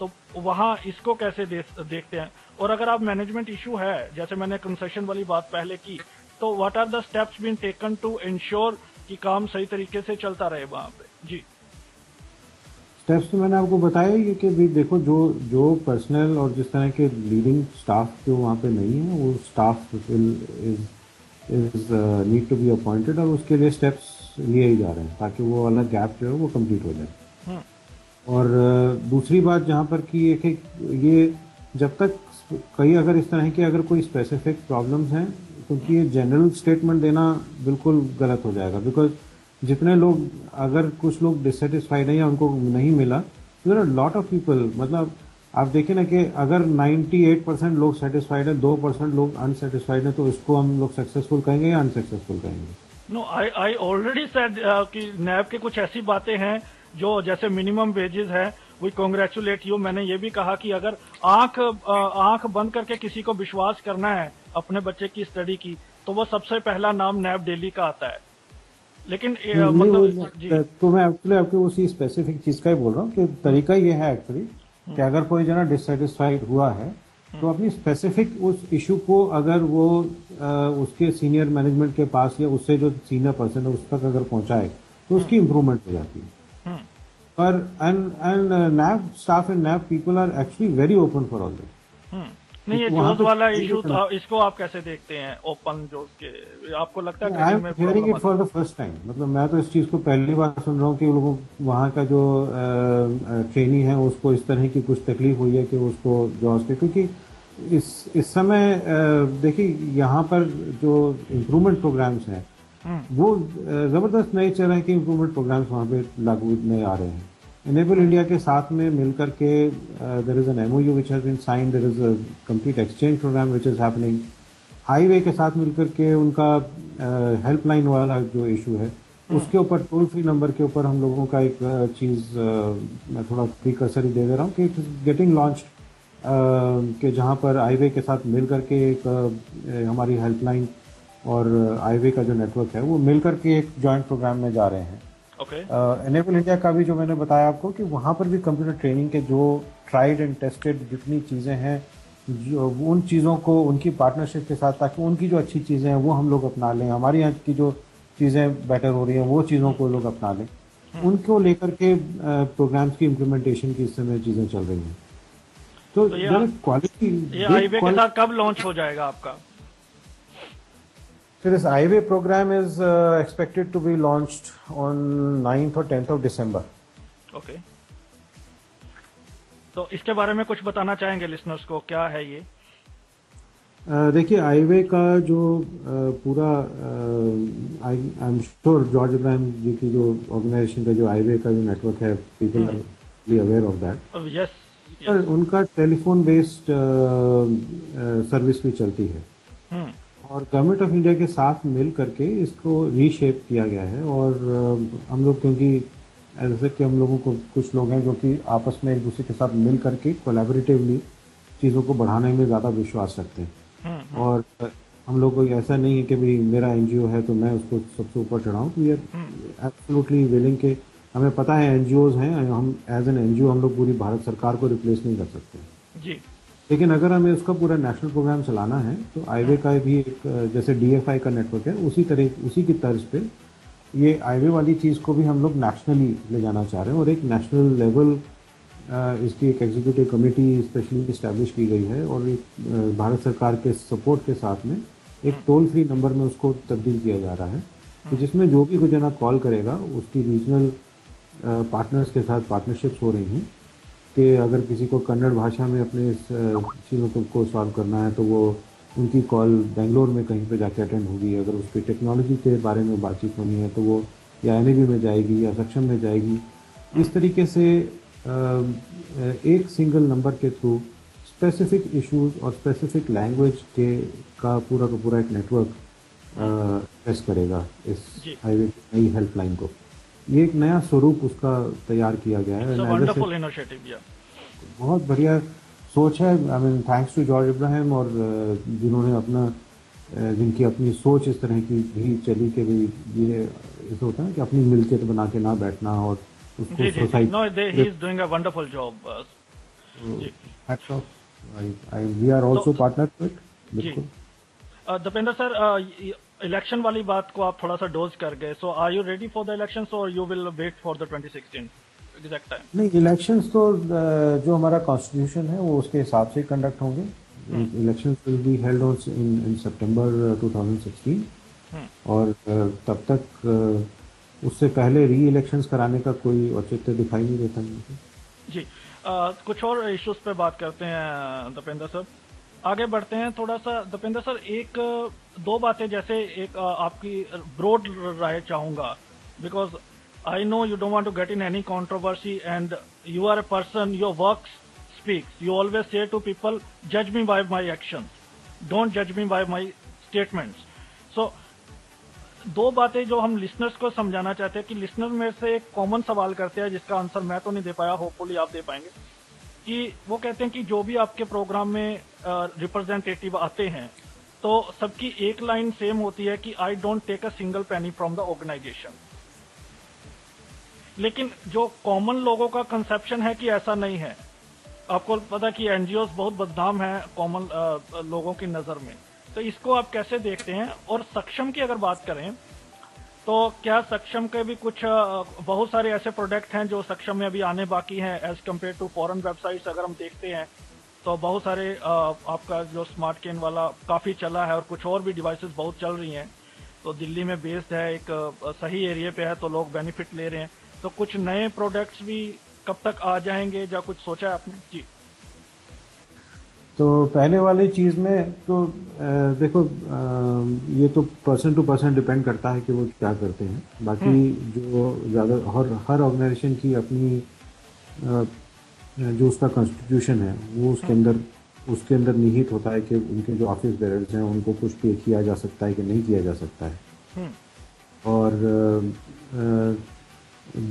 तो वहां इसको कैसे देखते हैं? और अगर आप मैनेजमेंट इशू है, जैसे मैंने कंसेशन वाली बात पहले की, तो what are the steps been taken to ensure कि काम सही तरीके से चलता रहे वहां पे? जी, स्टेप्स तो मैंने आपको बताया ही कि भाई देखो, जो पर्सनल और जिस तरह के लीडिंग स्टाफ जो वहाँ पे नहीं है वो staff is need to be appointed, और उसके लिए स्टेप्स लिए ही जा रहे हैं ताकि वो वाला गैप जो है वो कंप्लीट हो जाए। और दूसरी बात जहाँ पर कि ये जब तक कई अगर इस तरह की अगर कोई स्पेसिफिक प्रॉब्लम्स हैं, क्योंकि ये जनरल स्टेटमेंट देना बिल्कुल गलत हो जाएगा, बिकॉज जितने लोग, अगर कुछ लोग डिससेटिस्फाइड हैं या उनको नहीं मिला, there are lot of people, मतलब आप देखिए ना कि अगर 98% लोग सेटिस्फाइड है, 2% लोग अनसेटिस्फाइड है, तो इसको हम लोग सक्सेसफुल कहेंगे या अनसक्सेसफुल कहेंगे? नो, आई ऑलरेडी सेड कि नैब के कुछ ऐसी बातें हैं जो, जैसे मिनिमम वेजेस है, वी कांग्रेचुलेट यू। मैंने ये भी कहा कि अगर आंख बंद करके किसी को विश्वास करना है अपने बच्चे की स्टडी की, तो वो सबसे पहला नाम नैब दिल्ली का आता है। लेकिन मतलब जी, तो मैं एक्चुअली आपको उसी स्पेसिफिक चीज का ही बोल रहा हूँ कि तरीका ये है एक्चुअली कि अगर कोई जना डिससेटिस्फाइड हुआ है तो अपनी स्पेसिफिक उस इशू को अगर वो उसके सीनियर मैनेजमेंट के पास या उससे जो सीनियर पर्सन है उस तक अगर पहुंचाए तो उसकी इम्प्रूवमेंट हो जाती है। पर and NAB staff and NAB people are actually very open for all this. नहीं, ये जोश वाला इशू था, इसको आप कैसे देखते हैं? ओपन जोश के, आपको लगता है? I am hearing it for the first time, मतलब मैं तो इस चीज को पहली बार सुन रहा हूँ कि लोगों वहाँ का जो ट्रेनी है उसको इस तरह की कुछ तकलीफ हुई है कि उसको जॉस के, क्योंकि इस समय देखिए यहाँ पर जो इम्प्रूवमेंट प्रोग्राम्स हैं वो जबरदस्त नए तरह के इम्प्रूवमेंट प्रोग्राम्स वहाँ पे लागू नए आ रहे हैं। Enable इंडिया के साथ में मिलकर के there is an MOU which has been signed, there is a complete exchange program which is happening। Highway के साथ मिलकर के उनका हेल्पलाइन वाला जो इशू है उसके ऊपर टोल फ्री नंबर के ऊपर हम लोगों का एक चीज़ मैं थोड़ा प्रीकर्सर ही दे दे रहा हूँ कि इट इज गेटिंग लॉन्च, कि जहाँ पर हाईवे के साथ मिलकर के एक हमारी हेल्पलाइन और हाईवे का जो नेटवर्क है वो मिलकर के एक जॉइंट प्रोग्राम में जा रहे हैं। एनेबल इंडिया का भी जो मैंने बताया आपको कि वहाँ पर भी कंप्यूटर ट्रेनिंग के जो ट्राइड एंड टेस्टेड जितनी चीज़ें हैं, जो उन चीज़ों को उनकी पार्टनरशिप के साथ, ताकि उनकी जो अच्छी चीज़ें हैं वो हम लोग अपना लें, हमारे यहाँ की जो चीज़ें बेटर हो रही हैं वो चीज़ों को लोग अपना लें, उनको लेकर के प्रोग्राम्स की इम्प्लीमेंटेशन की इस समय चीज़ें चल रही हैं। तो तो क्वालिटी, ये हाईवे के साथ कब लॉन्च हो जाएगा आपका? So this highway program is expected to be launched on 9th or 10th of December. Okay, तो इसके बारे में कुछ बताना चाहेंगे लिसनर्स को, क्या है ये? देखिए, हाईवे का जो पूरा I am sure George Ibrahim ji की जो ऑर्गेनाइजेशन का जो हाईवे का जो नेटवर्क है, people R be aware of that. Yes, पर उनका टेलीफोन बेस्ड सर्विस भी चलती है, और गवर्नमेंट ऑफ इंडिया के साथ मिल करके इसको रीशेप किया गया है। और हम लोग, क्योंकि ऐसे कि हम लोगों को कुछ लोग हैं जो कि आपस में एक दूसरे के साथ मिल करके कोलैबोरेटिवली चीज़ों को बढ़ाने में ज़्यादा विश्वास रखते हैं। और हम लोग को ऐसा नहीं है कि भाई मेरा एनजीओ है तो मैं उसको सबसे ऊपर चढ़ाऊँ। तो ये एब्सोल्युटली विलिंग के, हमें पता है एनजीओज हैं, हम एज एन एनजीओ हम लोग पूरी भारत सरकार को रिप्लेस नहीं कर सकते जी। लेकिन अगर हमें उसका पूरा नेशनल प्रोग्राम चलाना है तो हाईवे का भी एक, जैसे डीएफआई का नेटवर्क है, उसी की तर्ज पे ये हाईवे वाली चीज़ को भी हम लोग नेशनली ले जाना चाह रहे हैं। और एक नेशनल लेवल इसकी एक एग्जीक्यूटिव कमेटी स्पेशली इस्टेब्लिश की गई है, और एक भारत सरकार के सपोर्ट के साथ में एक टोल फ्री नंबर में उसको तब्दील किया जा रहा है, तो जिसमें जो भी कोई जना कॉल करेगा उसकी रीजनल पार्टनर्स के साथ पार्टनरशिप्स हो रही हैं कि अगर किसी को कन्नड़ भाषा में अपने चीज़ों को सॉल्व करना है तो वो उनकी कॉल बेंगलोर में कहीं पे जाके अटेंड होगी। अगर उसकी टेक्नोलॉजी के बारे में बातचीत होनी है तो वो या एनएबी में जाएगी या सक्षम में जाएगी। इस तरीके से एक सिंगल नंबर के थ्रू स्पेसिफिक इश्यूज और स्पेसिफिक लैंग्वेज के का पूरा एक नेटवर्क टेस्ट करेगा इस हाईवे की नई हेल्पलाइन को। ये एक नया स्वरूप उसका तैयार किया गया है। वंडरफुल इनिशिएटिव, बहुत बढ़िया सोच है। I mean thanks to George Ibrahim, और जिन्होंने जिनकी अपनी सोच इस तरह की भी चली कि भाई ये ऐसा होता है कि अपनी मिलकियत बना के ना बैठना और उसको society. No, he is doing a wonderful job. Hats off, we are also partner to it. बिल्कुल। दीपेंद्र सर, इलेक्शन वाली बात को आप थोड़ा सा डोज कर गए, so are you ready for the elections और you will wait for the 2016 exact time? नहीं, इलेक्शंस तो जो हमारा कॉन्स्टिट्यूशन है वो उसके हिसाब से कंडक्ट होंगे। Elections will be held in September 2016, और तब तक उससे पहले री इलेक्शंस कराने का कोई औचित्य दिखाई नहीं देता मुझे जी। कुछ और इश्यूज पे बात करते हैं दीपेंद्र सर, आगे बढ़ते हैं थोड़ा सा। दीपेंद्र सर, एक दो बातें, जैसे एक आपकी ब्रॉड राय चाहूंगा, because I know you don't want to get in any controversy, and you are a person, your work speaks. You always say to people, judge me by my actions, don't judge me by my statements. So, दो बातें जो हम listeners को समझाना चाहते हैं कि listener में से एक कॉमन सवाल करते हैं जिसका आंसर मैं तो नहीं दे पाया, होपफुली आप दे पाएंगे, कि वो कहते हैं कि जो भी आपके प्रोग्राम में रिप्रेजेंटेटिव आते हैं तो सबकी एक लाइन सेम होती है कि I don't take a single penny from the organisation. लेकिन जो कॉमन लोगों का कंसेप्शन है कि ऐसा नहीं है। आपको पता कि एनजीओ बहुत बदनाम है कॉमन लोगों की नजर में, तो इसको आप कैसे देखते हैं? और सक्षम की अगर बात करें तो क्या सक्षम के भी कुछ बहुत सारे ऐसे प्रोडक्ट हैं जो सक्षम में अभी आने बाकी हैं as compare to foreign websites? अगर हम देखते हैं तो बहुत सारे आपका जो स्मार्ट केन वाला काफी चला है और कुछ और भी डिवाइसेस बहुत चल रही हैं, तो दिल्ली में बेस्ड है, एक सही एरिया पे है तो लोग बेनिफिट ले रहे हैं। तो कुछ नए प्रोडक्ट्स भी कब तक आ जाएंगे, या कुछ सोचा है आपने? जी। तो पहले वाली चीज में तो देखो, ये तो पर्सन टू पर्सन डिपेंड करता है कि वो क्या करते हैं। बाकी जो ज्यादा हर ऑर्गेनाइजेशन की अपनी जो उसका कॉन्स्टिट्यूशन है वो उसके अंदर निहित होता है कि उनके जो ऑफिस बेरर्स हैं उनको कुछ पे किया जा सकता है कि नहीं किया जा सकता है। और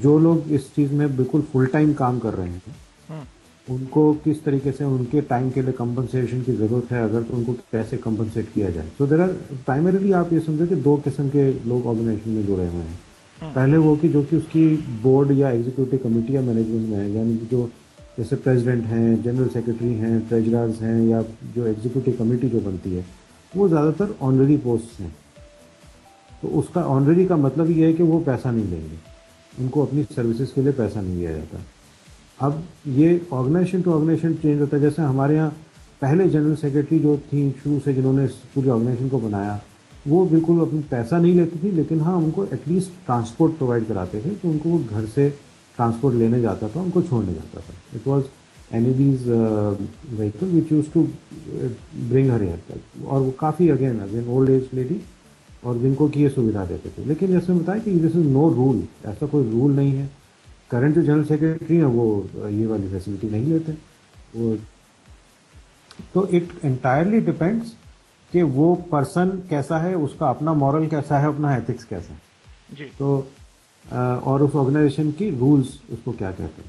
जो लोग इस चीज में बिल्कुल फुल टाइम काम कर रहे हैं उनको किस तरीके से उनके टाइम के लिए कंपनसेशन की जरूरत है, अगर तो उनको कैसे कंपनसेट किया जाए। तो देयर आर प्राइमरीली आप ये समझो कि दो किस्म के लोग ऑर्गेनाइजेशन में जुड़े हुए हैं। पहले वो कि जो कि उसकी बोर्ड या एग्जीक्यूटिव कमेटी या मैनेजमेंट में है, यानी कि जो जैसे प्रेसिडेंट हैं, जनरल सेक्रेटरी हैं, ट्रेजरर्स हैं, या जो एग्जीक्यूटिव कमेटी जो बनती है वो ज़्यादातर ऑनररी पोस्ट हैं। तो उसका ऑनररी का मतलब ये है कि वो पैसा नहीं लेंगे, उनको अपनी सर्विसेज के लिए पैसा नहीं दिया जाता। अब ये ऑर्गेनाइजेशन टू ऑर्गेनाइजेशन चेंज होता है। जैसे हमारे यहाँ पहले जनरल सेक्रेटरी जो थी शुरू से, जिन्होंने इस पूरी ऑर्गेनाइजेशन को बनाया, वो बिल्कुल अपनी पैसा नहीं लेती थी, लेकिन हाँ उनको एटलीस्ट ट्रांसपोर्ट प्रोवाइड कराते थे, तो उनको वो घर से ट्रांसपोर्ट लेने जाता था, उनको छोड़ने जाता था। It was NAB's vehicle which use to bring her here, और वो काफ़ी अगेन ओल्ड एज लेडी, और जिनको की ये सुविधा देते थे। लेकिन जैसे बताया कि दिस इज नो रूल, ऐसा कोई रूल नहीं है। करंट जो जनरल सेक्रेटरी हैं वो ये वाली फैसिलिटी नहीं लेते वो। तो इट एंटायरली डिपेंड्स कि वो पर्सन कैसा है, उसका अपना मॉरल कैसा है, अपना एथिक्स कैसा है जी। तो और उस ऑर्गेनाइजेशन की रूल्स उसको क्या कहते हैं।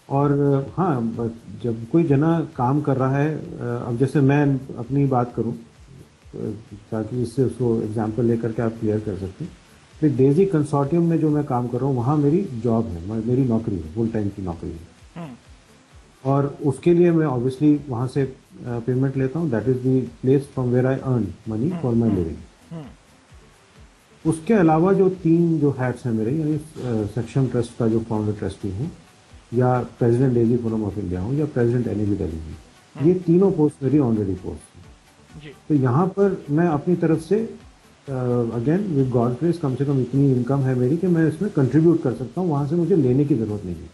और हाँ, बस जब कोई जना काम कर रहा है, अब जैसे मैं अपनी बात करूं ताकि इससे उसको एग्जांपल लेकर के आप क्लियर कर सकते हैं। फिर डेजी कंसोर्टियम में जो मैं काम कर रहा हूँ, वहाँ मेरी जॉब है, मेरी नौकरी है, फुल टाइम की नौकरी है, और उसके लिए मैं ऑब्वियसली वहाँ से पेमेंट लेता हूँ। That is the place from where I earn money for my living. उसके अलावा जो 3 जो हैट्स हैं मेरे, यानी सक्षम ट्रस्ट का जो फाउंडर ट्रस्टी हूँ, या president Daisy forum of India हूँ, या प्रेसिडेंट NAB दिल्ली हूँ, ये तीनों पोस्ट मेरी ऑनरेडी पोस्ट हैं। तो यहाँ पर मैं अपनी तरफ से अगेन विद गॉड ग्रेस कम से कम इतनी इनकम है मेरी कि मैं इसमें कंट्रीब्यूट कर सकता हूँ, वहाँ से मुझे लेने की ज़रूरत नहीं है।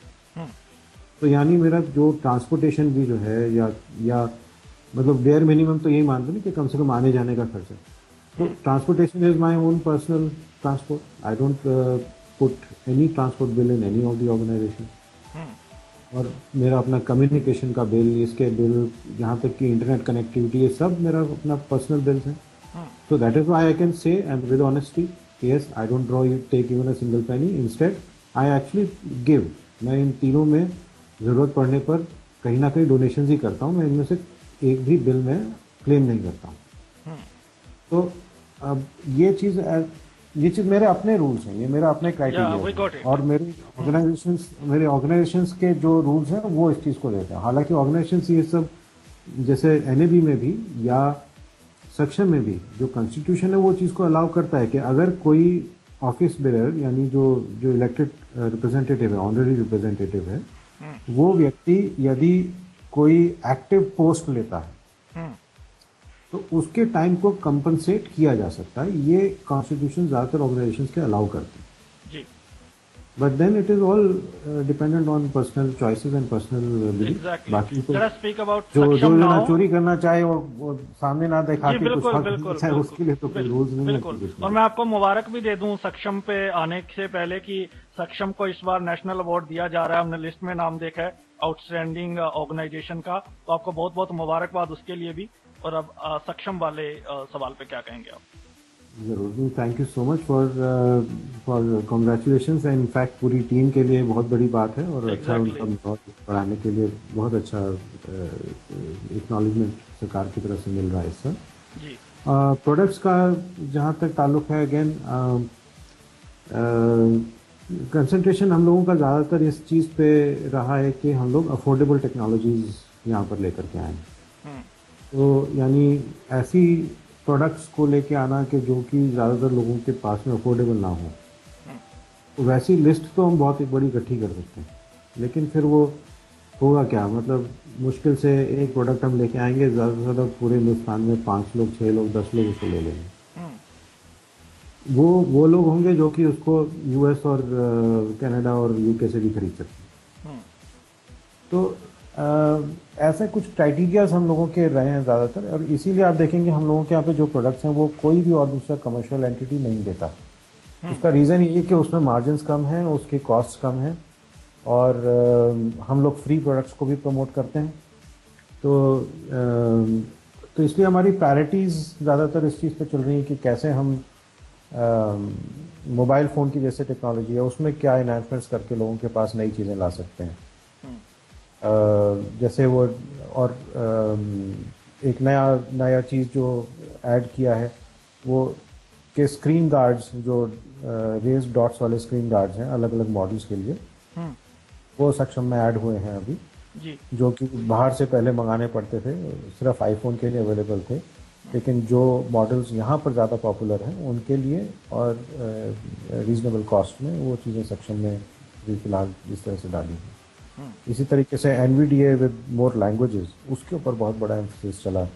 तो यानी मेरा जो ट्रांसपोर्टेशन भी जो है, या मतलब बेयर मिनिमम तो यही मान लो नहीं कि कम से कम आने जाने का खर्चा। तो transportation is my own personal transport. I don't put any transport bill in any of the organisation. और मेरा अपना कम्युनिकेशन का बिल, इसके बिल, यहाँ तक कि इंटरनेट कनेक्टिविटी, ये सब मेरा अपना पर्सनल बिल्स हैं। So that is why I can say, and with honesty, yes, I don't take even a single penny. Instead, I actually give. मैं इन तीनों में ज़रूरत पड़ने पर कहीं ना कहीं डोनेशंस ही करता हूँ। मैं इनमें से एक भी बिल में क्लेम नहीं करता हूँ। तो अब ये चीज़ मेरे अपने रूल्स हैं, ये मेरा अपने क्राइटेरिया है, और मेरे ऑर्गेनाइजेशंस के जो रूल्स हैं वो इस चीज़ को देते हैं। हालांकि ऑर्गेनाइजेशंस ये सब, जैसे NAB में भी या सक्षम में भी, जो कॉन्स्टिट्यूशन है वो चीज़ को अलाउ करता है कि अगर कोई ऑफिस बेरर, यानी जो इलेक्टेड रिप्रेजेंटेटिव है, ऑनरेरी रिप्रेजेंटेटिव है, वो व्यक्ति यदि कोई एक्टिव पोस्ट लेता है तो उसके टाइम को कंपनसेट किया जा सकता है। ये कॉन्स्टिट्यूशन ज़्यादातर ऑर्गेनाइजेशंस के अलाउ करते हैं। But then it is all dependent on personal choices and personal belief. Exactly. बाकी तो Let us speak about जो Saksham जना now. चोरी करना चाहे वो सामने ना दिखा के कुछ बिल्कुल, चाहे उसके लिए तो कोई रूल्स नहीं है। और मैं आपको मुबारक भी दे दूं सक्षम पे आने से पहले कि सक्षम को इस बार नेशनल अवार्ड दिया जा रहा है। हमने लिस्ट में नाम देखा है आउटस्टैंडिंग ऑर्गेनाइजेशन का, तो आपको बहुत बहुत मुबारकबाद उसके लिए भी। और अब सक्षम वाले सवाल पे क्या कहेंगे आप? जरूर, thank you so much for congratulations. And in fact पूरी टीम के लिए बहुत बड़ी बात है, और अच्छा उनका पढ़ाने के लिए बहुत अच्छा एक्नॉलेजमेंट सरकार की तरफ से मिल रहा है इससे। प्रोडक्ट्स का जहाँ तक ताल्लुक है, अगेन कंसंट्रेशन हम लोगों का ज़्यादातर इस चीज़ पे रहा है कि हम लोग अफोर्डेबल टेक्नोलॉजीज यहाँ पर लेकर के आए। तो यानी ऐसी प्रोडक्ट्स को लेके आना कि जो कि ज़्यादातर लोगों के पास में अफोर्डेबल ना हो। तो वैसी लिस्ट तो हम बहुत बड़ी इकट्ठी कर सकते हैं, लेकिन फिर वो होगा क्या, मतलब मुश्किल से एक प्रोडक्ट हम लेके आएंगे, ज़्यादा से ज़्यादा पूरे हिंदुस्तान में 5 लोग, 6 लोग, 10 लोग उसको ले लेंगे। वो लोग होंगे जो कि उसको US और कनाडा और UK से भी खरीद सकते हैं। तो ऐसे कुछ क्राइटेरियाज हम लोगों के रहे हैं ज़्यादातर, और इसीलिए आप देखेंगे हम लोगों के यहाँ पे जो प्रोडक्ट्स हैं वो कोई भी और दूसरा कमर्शियल एंटिटी नहीं देता। उसका रीज़न ये है कि उसमें मार्जिन्स कम हैं, उसकी कॉस्ट कम है, और हम लोग फ्री प्रोडक्ट्स को भी प्रमोट करते हैं। तो इसलिए हमारी प्रायोरिटीज़ ज़्यादातर इस चीज़ पे चल रही है कि कैसे हम मोबाइल फ़ोन की जैसे टेक्नोलॉजी है उसमें क्या इन्हांसमेंट्स करके लोगों के पास नई चीज़ें ला सकते हैं। जैसे वो, और एक नया चीज़ जो ऐड किया है वो कि स्क्रीन गार्ड्स, जो रेज डॉट्स वाले स्क्रीन गार्ड्स हैं अलग अलग मॉडल्स के लिए, वो सक्षम में ऐड हुए हैं अभी जी। जो कि बाहर से पहले मंगाने पड़ते थे, सिर्फ आईफोन के लिए अवेलेबल थे, लेकिन जो मॉडल्स यहाँ पर ज़्यादा पॉपुलर हैं उनके लिए और रीजनेबल कॉस्ट में वो चीज़ें सक्षम में फिलहाल इस तरह से डाली हैं। इसी तरीके से एनवीडीए विद मोर लैंग्वेजेस, उसके ऊपर बहुत बड़ा एम्फोसिस चला।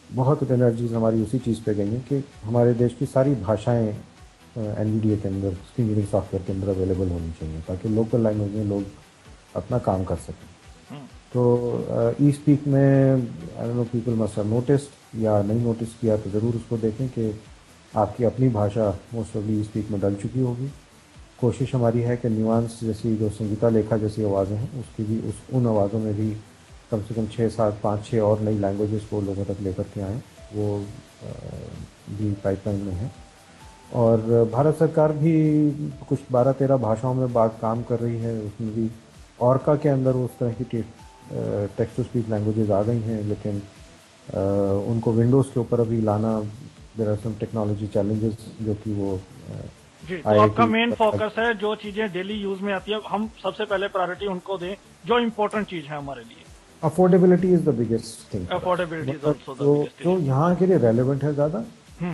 बहुत एनर्जीज हमारी उसी चीज़ पे गई हैं कि हमारे देश की सारी भाषाएं एनवीडीए के अंदर, स्क्रीन रीडिंग सॉफ्टवेयर के अंदर अवेलेबल होनी चाहिए, ताकि लोकल लैंग्वेज में लोग अपना काम कर सकें। तो ई स्पीक में I don't know people must have noticed, या नहीं नोटिस किया तो ज़रूर उसको देखें कि आपकी अपनी भाषा मोस्ट ऑफ ई स्पीक में डल चुकी होगी। कोशिश हमारी है कि न्यूआंस जैसी जो संगीता लेखा जैसी आवाज़ें हैं उसकी भी उन आवाज़ों में भी कम से कम 6-7-5-6 और नई लैंग्वेजेस को लोगों तक लेकर के आएँ, वो भी पाइपलाइन में है। और भारत सरकार भी कुछ 12-13 भाषाओं में बात काम कर रही है, उसमें भी ऑर्का के अंदर उस तरह की टेक्स्ट टू स्पीच लैंग्वेजेस आ गई हैं, लेकिन उनको विंडोज़ के ऊपर अभी लाना, there are some technology challenges जो कि वो जी। तो आपका मेन फोकस है जो चीजें डेली यूज में आती है हम सबसे पहले प्रायोरिटी उनको दें जो इम्पोर्टेंट चीज है हमारे लिए। Affordability is the biggest thing. Affordability is also the biggest जो यहाँ के लिए रेलेवेंट है ज़्यादा।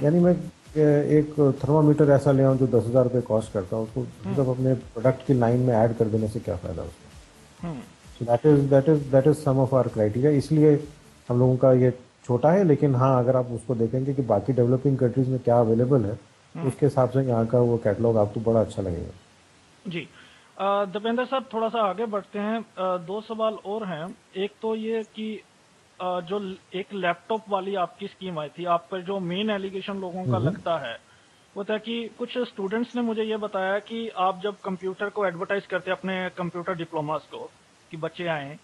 यानी मैं एक थर्मामीटर ऐसा ले आऊँ जो 10,000 रुपये कॉस्ट करता है, उसको जब अपने प्रोडक्ट की लाइन में ऐड कर देने से क्या फ़ायदा उसका। So that is some of our criteria. इसलिए हम लोगों का ये छोटा है, लेकिन हाँ अगर आप उसको देखेंगे कि बाकी डेवलपिंग कंट्रीज में क्या अवेलेबल है, उसके हिसाब से यहाँ का वो कैटलॉग आपको बड़ा अच्छा लगेगा। जी। दीपेंद्र सर थोड़ा सा आगे बढ़ते हैं। दो सवाल और हैं। एक तो ये कि जो एक लैपटॉप वाली आपकी स्कीम आई थी, आप पर जो मेन एलिगेशन लोगों का लगता है वो था कि कुछ स्टूडेंट्स ने मुझे ये बताया कि आप जब कंप्यूटर को एडवर्टाइज करते हैं अपने कंप्यूटर डिप्लोमास को कि बच्चे आए,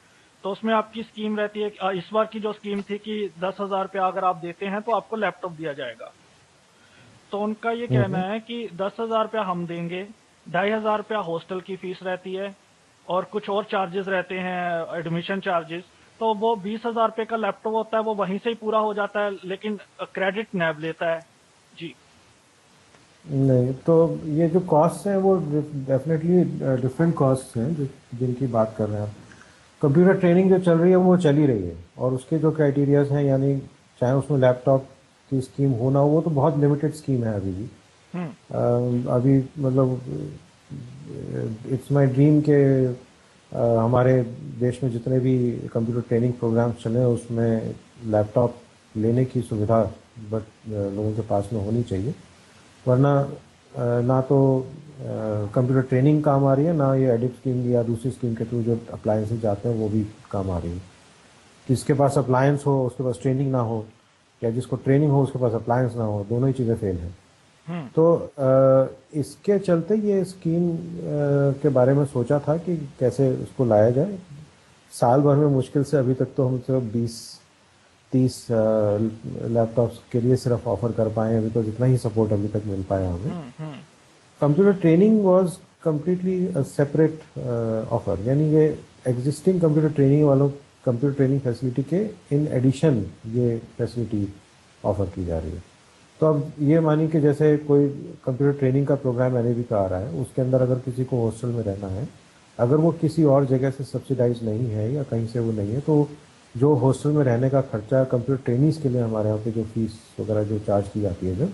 तो उसमें आपकी स्कीम रहती है, इस बार की जो स्कीम थी कि 10,000 रुपया अगर आप देते हैं तो आपको लैपटॉप दिया जाएगा। तो उनका ये कहना है कि 10,000 रुपया हम देंगे, 2,500 रुपया हॉस्टल की फीस रहती है और कुछ और चार्जेस रहते हैं, एडमिशन चार्जेस, तो वो 20,000 रुपये का लैपटॉप होता है, वो वहीं से ही पूरा हो जाता है, लेकिन क्रेडिट नैब लेता है। जी नहीं, तो ये जो कॉस्ट हैं वो डेफिनेटली डिफरेंट कॉस्ट हैं जिनकी बात कर रहे हैं आप। कंप्यूटर ट्रेनिंग जो चल रही है वो चल ही रही है, और उसके जो क्राइटेरियाज हैं, यानी चाहे उसमें लैपटॉप की स्कीम हो ना हो, वो तो बहुत लिमिटेड स्कीम है अभी भी। अभी मतलब इट्स माय ड्रीम के हमारे देश में जितने भी कंप्यूटर ट्रेनिंग प्रोग्राम्स चले उसमें लैपटॉप लेने की सुविधा बट लोगों के पास में होनी चाहिए, वरना ना तो कंप्यूटर ट्रेनिंग काम आ रही है, ना ये एडिट स्कीम या दूसरी स्कीम के थ्रू जो अप्लायंसेज जाते हैं वो भी काम आ रही है। जिसके पास अप्लायंस हो उसके पास ट्रेनिंग ना हो, या जिसको ट्रेनिंग हो उसके पास अप्लायंस ना हो, दोनों ही चीज़ें फेल हैं। तो इसके चलते ये स्कीम के बारे में सोचा था कि कैसे उसको लाया जाए। साल भर में मुश्किल से अभी तक तो हम सिर्फ 20-30 लैपटॉप्स के लिए सिर्फ ऑफर कर पाए हैं, बिकॉज इतना ही सपोर्ट अभी तक मिल पाया हमें। Computer training was completely separate offer, यानी ये एग्जिस्टिंग कंप्यूटर ट्रेनिंग वालों कंप्यूटर ट्रेनिंग फैसिलिटी के इन एडिशन ये फैसिलिटी ऑफर की जा रही है। तो अब ये मानिए कि जैसे कोई कंप्यूटर ट्रेनिंग का प्रोग्राम एनएबी का आ रहा है, उसके अंदर अगर किसी को हॉस्टल में रहना है, अगर वो किसी और जगह से सब्सिडाइज नहीं है या कहीं से वो नहीं है, तो जो हॉस्टल में रहने का खर्चा कंप्यूटर ट्रेनिंग्स के लिए हमारे यहाँ पे जो फीस वगैरह जो चार्ज की जाती है जो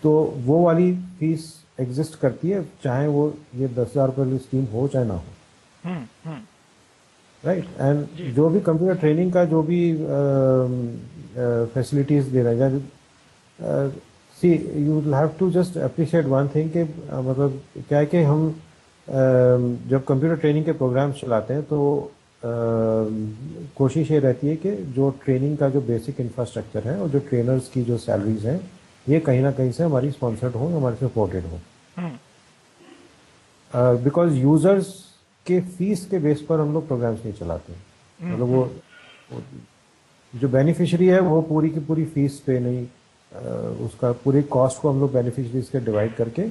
तो वो वाली फीस एग्जिस्ट करती है, चाहे वो ये 10,000 रुपये वाली स्कीम हो चाहे ना हो। राइट। एंड जो भी कंप्यूटर ट्रेनिंग का जो भी फैसिलिटीज दे रहे हैं, see you will have to just appreciate one thing कि मतलब क्या है कि हम जब कंप्यूटर ट्रेनिंग के प्रोग्राम्स चलाते हैं तो कोशिश ये रहती है कि जो ट्रेनिंग का जो बेसिक इंफ्रास्ट्रक्चर है और जो ट्रेनर्स की जो सैलरीज हैं ये कहीं ना कहीं से हमारी स्पॉन्सर्ड हो, हमारे सपोर्टेड हो, बिकॉज यूजर्स के फीस के बेस पर हम लोग प्रोग्राम्स नहीं चलाते। मतलब वो जो बेनिफिशियरी है वो पूरी की पूरी फीस पे नहीं, उसका पूरी कॉस्ट को हम लोग बेनिफिशरीज के डिवाइड करके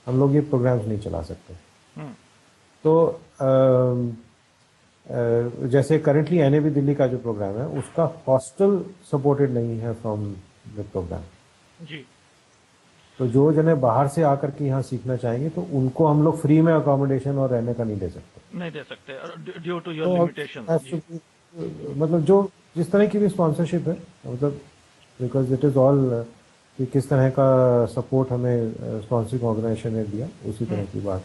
हम लोग ये प्रोग्राम्स नहीं चला सकते। तो जैसे करेंटली एनएबी दिल्ली का जो प्रोग्राम है उसका हॉस्टल सपोर्टेड नहीं है फ्रॉम द प्रोग्राम जी। तो जो जने बाहर से आकर के यहाँ सीखना चाहेंगे तो उनको हम लोग फ्री में अकोमोडेशन और रहने का नहीं दे सकते ड्यू टू योर लिमिटेशन। मतलब जो जिस तरह की भी स्पॉन्सरशिप है, मतलब बिकॉज इट इज ऑल कि किस तरह का सपोर्ट हमें स्पॉन्सरिंग ऑर्गेनाइजेशन ने दिया, उसी तरह की बात।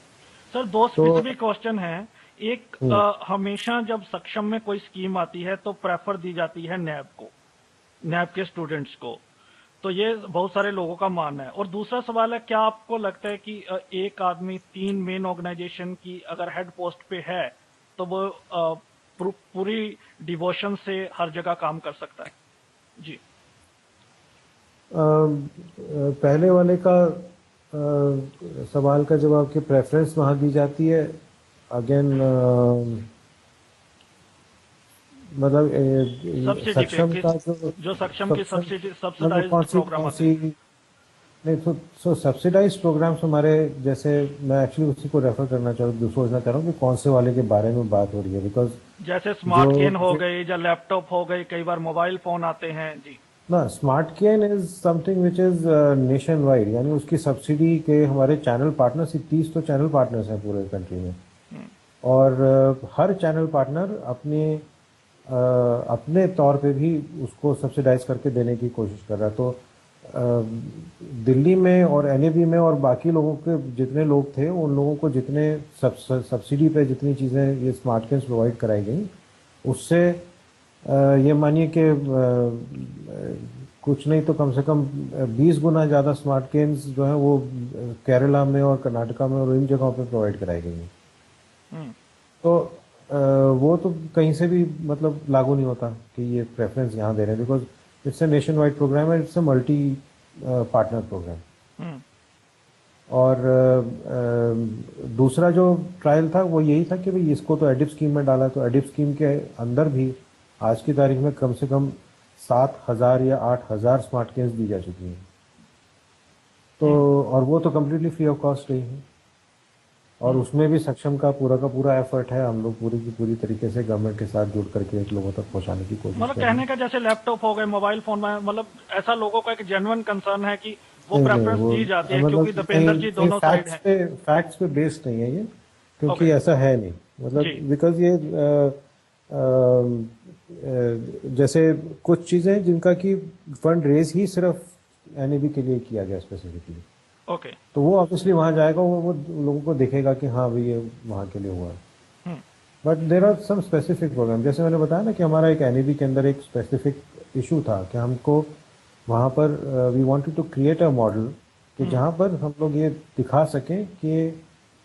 सर दो स्पेसिफिक क्वेश्चन है। एक हमेशा जब सक्षम में कोई स्कीम आती है तो प्रेफर दी जाती है नैब को, नैब के स्टूडेंट्स को। तो ये बहुत सारे लोगों का मानना है। और दूसरा सवाल है, क्या आपको लगता है कि एक आदमी 3 मेन ऑर्गेनाइजेशन की अगर हेड पोस्ट पे है तो वो पूरी डिवोशन से हर जगह काम कर सकता है? जी। पहले वाले का सवाल का जवाब कि प्रेफरेंस वहाँ दी जाती है। अगेन मतलब सब्सिडी सक्षम पे का जो सक्षम की सब्सिडी मतलब सब्सिडाइज्ड प्रोग्राम आते हैं। नहीं तो सब्सिडाइज प्रोग्राम्स हमारे जैसे, मैं एक्चुअली उसी को रेफर करना सोचना चाह रहा हूँ कि कौन से वाले के बारे में बात हो रही है, बिकॉज जैसे जो स्मार्ट केन हो गई या लैपटॉप हो गई, कई बार मोबाइल फोन आते हैं। जी। ना, smart cane is something which is nation wide, यानी उसकी सब्सिडी के हमारे चैनल पार्टनर्स, 30 तो चैनल पार्टनर्स हैं पूरे कंट्री में, और हर चैनल पार्टनर अपने तौर पे भी उसको सब्सिडाइज करके देने की कोशिश कर रहा है। तो दिल्ली में और एनएबी में और बाकी लोगों के जितने लोग थे, उन लोगों को जितने सब्सिडी पे जितनी चीज़ें ये स्मार्ट केन्स प्रोवाइड कराई गई, उससे ये मानिए कि कुछ नहीं तो कम से कम 20 गुना ज़्यादा स्मार्ट केन्स जो है वो केरला में और कर्नाटका में और इन जगहों पे प्रोवाइड कराई गई हैं। तो वो तो कहीं से भी मतलब लागू नहीं होता कि ये प्रेफरेंस यहाँ दे रहे हैं, because it's a nation wide programme है, it's a multi partner programme. और दूसरा जो ट्रायल था वो यही था कि भाई इसको तो एडिप स्कीम में डाला, तो एडिप स्कीम के अंदर भी आज की तारीख में कम से कम 7,000 या 8,000 स्मार्ट केन्स दी जा चुकी हैं। तो और वो तो कम्प्लीटली फ्री ऑफ कॉस्ट रही है, और उसमें भी सक्षम का पूरा एफर्ट है। हम लोग पूरी की पूरी तरीके से गवर्नमेंट के साथ जुड़ करके एक लोगों तक पहुंचाने की कोशिश मतलब कर रहे हैं। कहने का जैसे लैपटॉप हो गए, मोबाइल फोन में, मतलब ऐसा लोगों का एक जेन्युइन कंसर्न है कि वो प्रेफरेंस दी जाती है, क्योंकि दीपेंद्र जी दोनों साइड हैं। फैक्ट्स पे बेस्ड नहीं है ये, क्योंकि Okay. ऐसा है नहीं, मतलब बिकॉज ये जैसे कुछ चीजें जिनका कि फंड रेज ही सिर्फ एनएबी के लिए किया गया स्पेसिफिकली, ओके। तो वो ऑब्वियसली वहां जाएगा, वो लोगों को दिखेगा कि हाँ भाई ये वहां के लिए हुआ है। But there are some specific program, जैसे मैंने बताया ना कि हमारा एक एनएबी के अंदर एक स्पेसिफिक इशू था कि हमको वहाँ पर we wanted to create a model कि जहाँ पर हम लोग ये दिखा सकें कि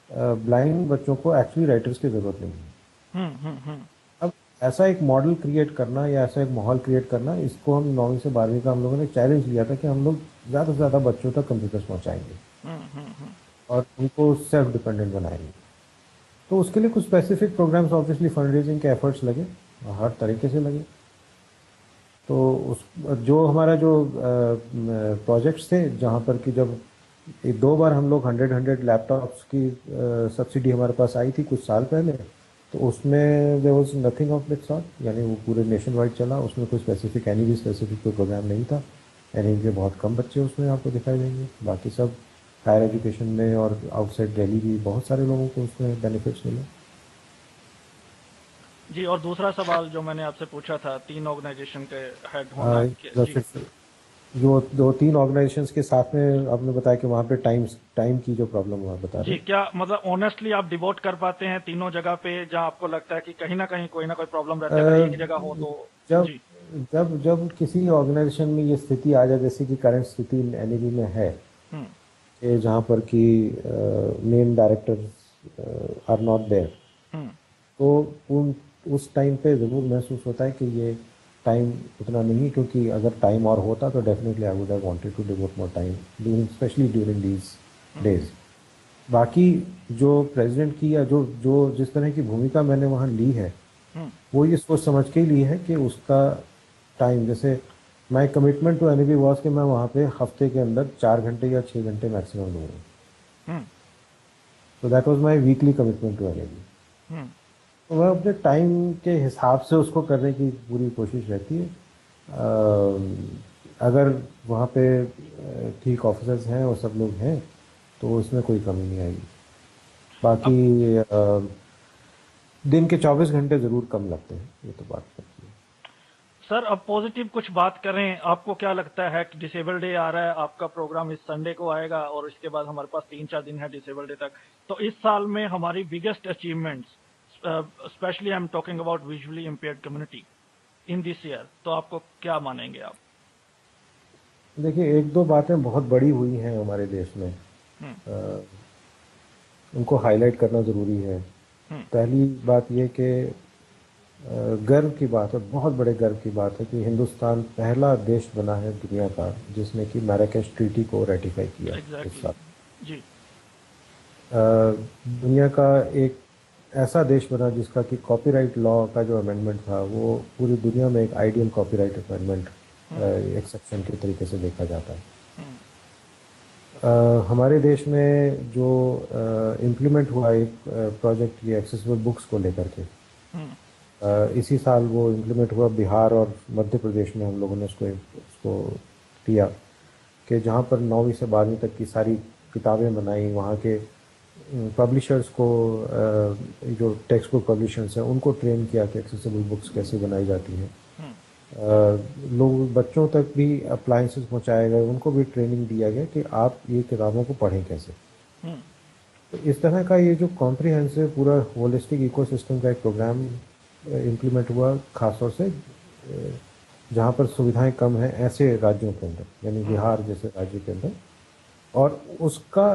ब्लाइंड बच्चों को एक्चुअली राइटर्स की जरूरत नहीं है। अब ऐसा एक मॉडल क्रिएट करना या ऐसा एक माहौल क्रिएट करना, इसको हम 9वीं से 12वीं का हम लोगों ने चैलेंज लिया था कि हम लोग ज़्यादा से ज़्यादा बच्चों तक कंप्यूटर्स पहुँचाएंगे और उनको सेल्फ डिपेंडेंट बनाएंगे। तो उसके लिए कुछ specific programs, obviously fund raising के एफर्ट्स लगे, हर तरीके से लगे। तो उस जो हमारा जो प्रोजेक्ट्स थे, जहाँ पर कि जब 2 बार हम लोग 100 लैपटॉप्स की सब्सिडी हमारे पास आई थी कुछ साल पहले, तो उसमें there was nothing of that sort, यानी वो पूरे नेशन वाइड चला। उसमें कोई स्पेसिफिक एनईवी स्पेसिफिक कोई प्रोग्राम नहीं था। एनईवी के बहुत कम बच्चे उसमें आपको दिखाई देंगे, बाकी सब हायर एजुकेशन में और आउटसाइड दिल्ली भी बहुत सारे लोगों को उसमें बेनिफिट्स मिले। जी। और दूसरा सवाल जो मैंने आपसे पूछा था, 3 ऑर्गेनाइजेशन के हेड होना जी। जो 2-3 ऑर्गेनाइजेशंस के साथ में आपने बताया कि वहाँ पे टाइम की जो प्रॉब्लम हुआ बता रहे जी। क्या मतलब ऑनेस्टली आप डिवोट कर पाते हैं तीनों जगह पे, जहाँ आपको लगता है कि कहीं ना कहीं कोई ना कोई प्रॉब्लम रहता है, अगर एक जगह हो तो? जब जी। जब किसी ऑर्गेनाइजेशन में ये स्थिति आ जाए, जैसे कि करंट स्थिति एनईवी में है कि जहाँ पर कि main director are not there, तो उस टाइम पे ज़रूर महसूस होता है कि ये टाइम उतना नहीं है, क्योंकि अगर टाइम और होता तो definitely I would have wanted to devote more time during, specially during these days. बाकी जो प्रेसिडेंट की या जो जिस तरह की भूमिका मैंने वहाँ ली है, वो ये सोच समझ के ही ली है कि उसका टाइम, जैसे my commitment to NEV was कि मैं वहाँ पे हफ्ते के अंदर 4 घंटे या 6 घंटे मैक्सिमम दूंगा। तो that was my weekly commitment to NEV. तो वह अपने टाइम के हिसाब से उसको करने की पूरी कोशिश रहती है। अगर वहाँ पे ठीक ऑफिसर्स हैं और सब लोग हैं तो इसमें कोई कमी नहीं आएगी। बाकी दिन के 24 घंटे ज़रूर कम लगते हैं, ये तो बात करती है। सर, अब पॉजिटिव कुछ बात करें, आपको क्या लगता है कि डिसेबल डे आ रहा है, आपका प्रोग्राम इस संडे को आएगा और इसके बाद हमारे पास 3-4 दिन है डिसेबल डे तक, तो इस साल में हमारी biggest achievements specially I am talking about visually impaired community in this year, तो आपको क्या मानेंगे आप? देखिए, एक दो बातें बहुत बड़ी हुई हैं हमारे देश में, हम्म, उनको हाईलाइट करना ज़रूरी है। हम्म, पहली बात ये कि गर्व की बात है, बहुत बड़े गर्व की बात है कि हिंदुस्तान पहला देश बना है दुनिया का जिसने कि मैराकेश ट्रीटी को रेटिफाई किया इस एग्जैक्टली। साल। जी। दुनिया का एक ऐसा देश बना जिसका कि कॉपीराइट लॉ का जो अमेंडमेंट था वो पूरी दुनिया में एक आइडियल कॉपीराइट अमेंडमेंट हम्म, एक्सेप्शन के तरीके से देखा जाता है। हम्म, हमारे देश में जो इम्प्लीमेंट हुआ एक प्रोजेक्ट ये एक्सेसिबल बुक्स को लेकर के, हम्म, इसी साल वो इम्प्लीमेंट हुआ बिहार और मध्य प्रदेश में। हम लोगों ने उसको किया कि जहाँ पर 9वीं से 12वीं तक की सारी किताबें बनाई, वहाँ के पब्लिशर्स को, जो टेक्स्ट बुक पब्लिशर्स हैं उनको ट्रेन किया कि एक्सेसिबल बुक्स कैसे बनाई जाती हैं। हम्म, लोग, बच्चों तक भी अप्लायंसेस पहुँचाए गए, उनको भी ट्रेनिंग दिया गया कि आप ये किताबों को पढ़ें कैसे। हम्म, तो इस तरह का ये जो कॉम्प्रिहेंसिव पूरा होलिस्टिक इकोसिस्टम का एक प्रोग्राम इम्प्लीमेंट हुआ, खासतौर से जहाँ पर सुविधाएं कम हैं ऐसे राज्यों के अंदर, यानी हम्म, बिहार जैसे राज्य के अंदर। और उसका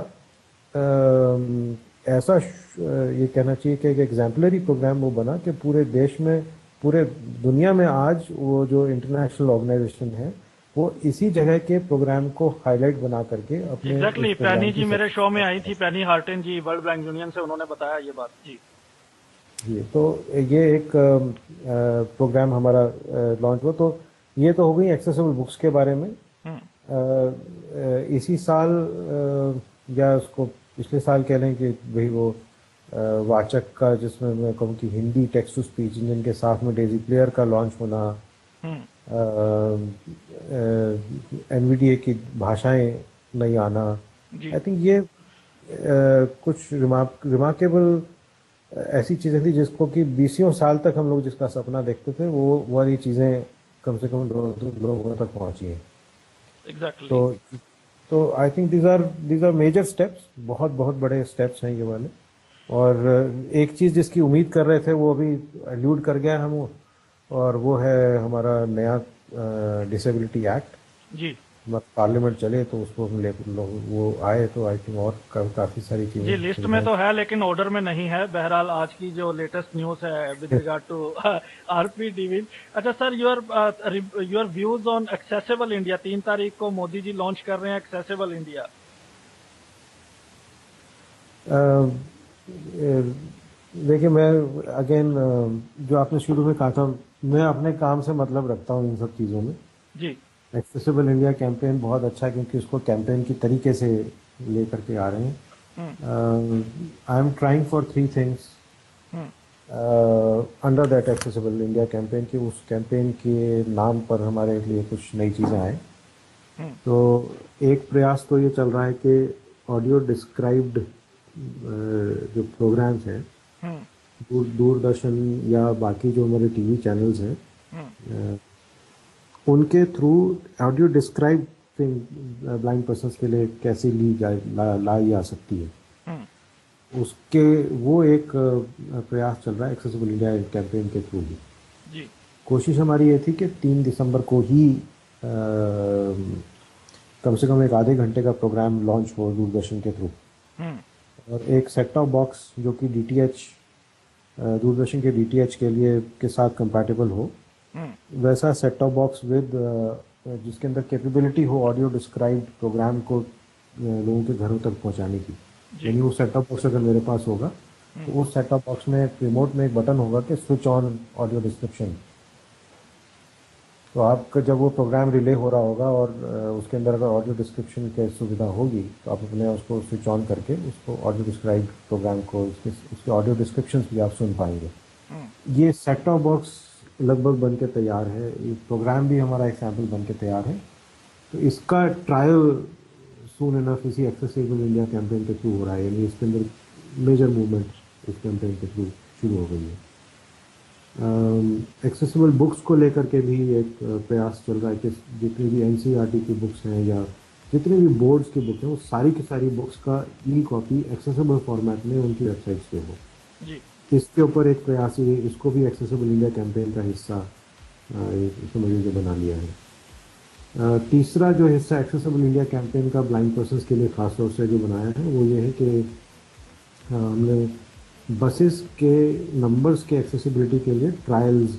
ऐसा ये कहना चाहिए कि एक एग्जाम्पलरी प्रोग्राम वो बना कि पूरे देश में, पूरे दुनिया में आज वो जो इंटरनेशनल ऑर्गेनाइजेशन है वो इसी जगह के प्रोग्राम को हाईलाइट बना करके अपने एग्जैक्टली। उस पैनी प्रोग्राम जी की मेरे शो में सराहना आई करते थी, हैं। पैनी हार्टन जी, वर्ल्ड बैंक यूनियन से, उन्होंने बताया ये बात जी। जी, तो ये एक प्रोग्राम हमारा लॉन्च हुआ। तो ये तो हो गई एक्सेसिबल बुक्स के बारे में। हम्म, इसी साल या उसको पिछले साल कह लें कि भाई वो वाचक का, जिसमें मैं कहूँ कि Hindi text to speech engine के साथ में डेजी प्लेयर का लॉन्च होना, हम्म, एनवीडीए की भाषाएं नहीं आना, जी, आई थिंक ये कुछ रिमार्केबल ऐसी चीज़ें थी जिसको कि 20 साल तक हम लोग जिसका सपना देखते थे वो वाली चीज़ें कम से कम लोगों तक पहुंची हैं। तो एग्जैक्टली। तो I think these are major steps, बहुत बहुत बड़े स्टेप्स हैं ये वाले। और एक चीज़ जिसकी उम्मीद कर रहे थे वो अभी एल्यूड कर गया हम, और वो है हमारा नया डिसेबिलिटी एक्ट। जी, पार्लियामेंट चले तो उसको हम ले वो आए तो आई थिंक और काफ़ी सारी जी चीज़ें लिस्ट में सुविधाएं। तो है लेकिन ऑर्डर में नहीं है। बहरहाल आज की जो लेटेस्ट न्यूज है विद रिगार्ड टू आरपी डिविल। अच्छा sir, your views on accessible India. 3 तारीख को मोदी जी लॉन्च कर रहे हैं एक्सेसिबल इंडिया। देखिए, मैं अगेन जो आपने शुरू में कहा था, मैं अपने काम से मतलब रखता हूँ इन सब चीज़ों में। जी। एक्सेसिबल इंडिया कैंपेन बहुत अच्छा है क्योंकि उसको कैंपेन की तरीके से लेकर के आ रहे हैं। Hmm, I am trying for three things hmm, under that accessible India campaign, की उस कैंपेन के नाम पर हमारे लिए कुछ नई चीज़ें आए। हम्म, तो एक प्रयास तो ये चल रहा है कि ऑडियो डिस्क्राइब्ड जो प्रोग्राम्स हैं, हम्म, दूरदर्शन या बाकी जो हमारे टीवी चैनल्स हैं, हम्म, उनके through audio describe blind persons के लिए कैसे लाई जा सकती है, हम्म, उसके वो एक प्रयास चल रहा है एक्सेसिबल इंडिया कैंपेन के थ्रू ही। जी, कोशिश हमारी ये थी कि 3 दिसंबर को ही कम से कम एक आधे घंटे का प्रोग्राम लॉन्च हो दूरदर्शन के थ्रू, हम्म, और एक सेट टॉप बॉक्स जो कि डीटीएच, दूरदर्शन के डीटीएच के लिए के साथ कंपैटिबल हो, हम्म, वैसा सेट टॉप बॉक्स विद जिसके अंदर कैपेबिलिटी हो ऑडियो डिस्क्राइब्ड प्रोग्राम को लोगों के घरों तक पहुंचाने की। जी, यानी वो सेट टॉप बॉक्स अगर मेरे पास होगा तो उस सेट टॉप बॉक्स में रिमोट में एक बटन होगा कि स्विच ऑन ऑडियो डिस्क्रिप्शन। तो आपका जब वो प्रोग्राम रिले हो रहा होगा और उसके अंदर अगर ऑडियो डिस्क्रिप्शन की सुविधा होगी तो आप अपने उसको स्विच ऑन करके उसको ऑडियो डिस्क्राइब प्रोग्राम को उसके ऑडियो डिस्क्रिप्शन भी आप सुन पाएंगे। हम्म, ये सेट टॉप बॉक्स लगभग बन के तैयार है, ये प्रोग्राम भी हमारा एक सैम्पल बन के तैयार है। तो इसका ट्रायल सून इनफ इसी एक्सेसिबल इंडिया कैंपेन के थ्रू हो रहा है, यानी इसके अंदर मेजर मूवमेंट इस कैंपेन के थ्रू शुरू हो गई है। एक्सेसिबल बुक्स को लेकर के भी एक प्रयास चल रहा है कि जितनी भी एनसीईआरटी की बुक्स हैं या जितनी भी बोर्ड्स की बुक हैं वो सारी की सारी बुक्स का ई कॉपी एक्सेसिबल फॉर्मेट में उनकी वेबसाइट्स पे हो। जी, इसके ऊपर एक प्रयास ये, इसको भी एक्सेसिबल इंडिया कैंपेन का हिस्सा समझ के बना लिया है। तीसरा जो हिस्सा एक्सेसिबल इंडिया कैंपेन का ब्लाइंड पर्सन्स के लिए खास तौर से जो बनाया है वो ये है कि हमने बसेस के नंबर्स के एक्सेसिबिलिटी के लिए ट्रायल्स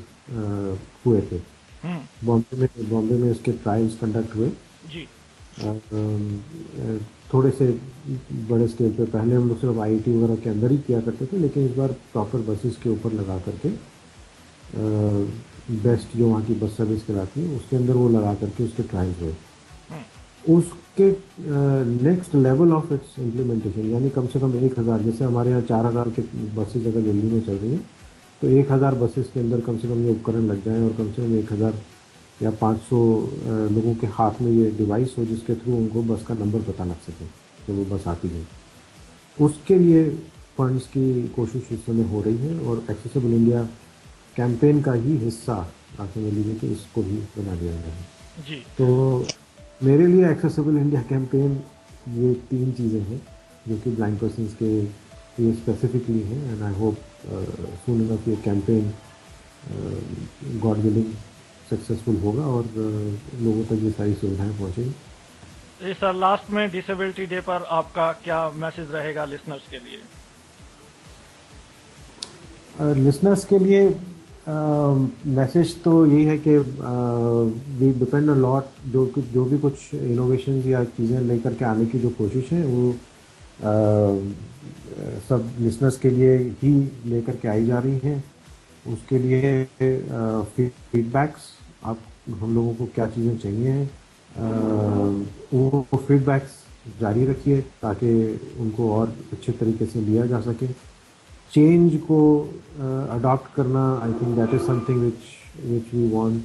हुए थे। बॉम्बे में इसके ट्रायल्स कंडक्ट हुए जी। थोड़े से बड़े स्केल पे। पहले हम लोग सिर्फ आईआईटी वगैरह के अंदर ही किया करते थे, लेकिन इस बार प्रॉपर बसेस के ऊपर लगा करके बेस्ट जो वहाँ की बस सर्विस कहलाती है उसके अंदर वो लगा करके उसके ट्रायल्स हुए। उसके next level of its implementation, यानी कम से कम 1000, जैसे हमारे यहाँ 4000 के बसेस अगर दिल्ली में चल रही हैं तो 1000 बसेस के अंदर कम से कम ये उपकरण लग जाएं और कम से कम 1000 या 500 लोगों के हाथ में ये डिवाइस हो जिसके थ्रू उनको बस का नंबर पता लग सके जब वो बस आती है। उसके लिए फंड्स की कोशिश इस समय हो रही है और एक्सेसिबल इंडिया कैंपेन का ही हिस्सा आप समझ लीजिए कि इसको भी बना दिया गया है जी। तो मेरे लिए एक्सेसिबल इंडिया कैंपेन ये 3 चीज़ें हैं जो कि ब्लाइंड पर्सन्स के लिए स्पेसिफिकली हैं, and I hope soon enough ये कैंपेन गॉड विलिंग सक्सेसफुल होगा और लोगों तक ये सारी सुविधाएं पहुंचेंगी। सर, लास्ट में डिसेबिलिटी डे पर आपका क्या मैसेज रहेगा लिसनर्स के लिए? लिसनर्स के लिए मैसेज तो यही है कि वी डिपेंड अ लॉट, जो भी कुछ इनोवेशंस या चीज़ें लेकर के आने की जो कोशिश है वो सब लिसनर्स के लिए ही लेकर के आई जा रही हैं। उसके लिए फीडबैक्स, आप हम लोगों को क्या चीज़ें चाहिए वो फीडबैक्स जारी रखिए ताकि उनको और अच्छे तरीके से लिया जा सके। चेंज को अडॉप्ट करना, I think that is something which we want.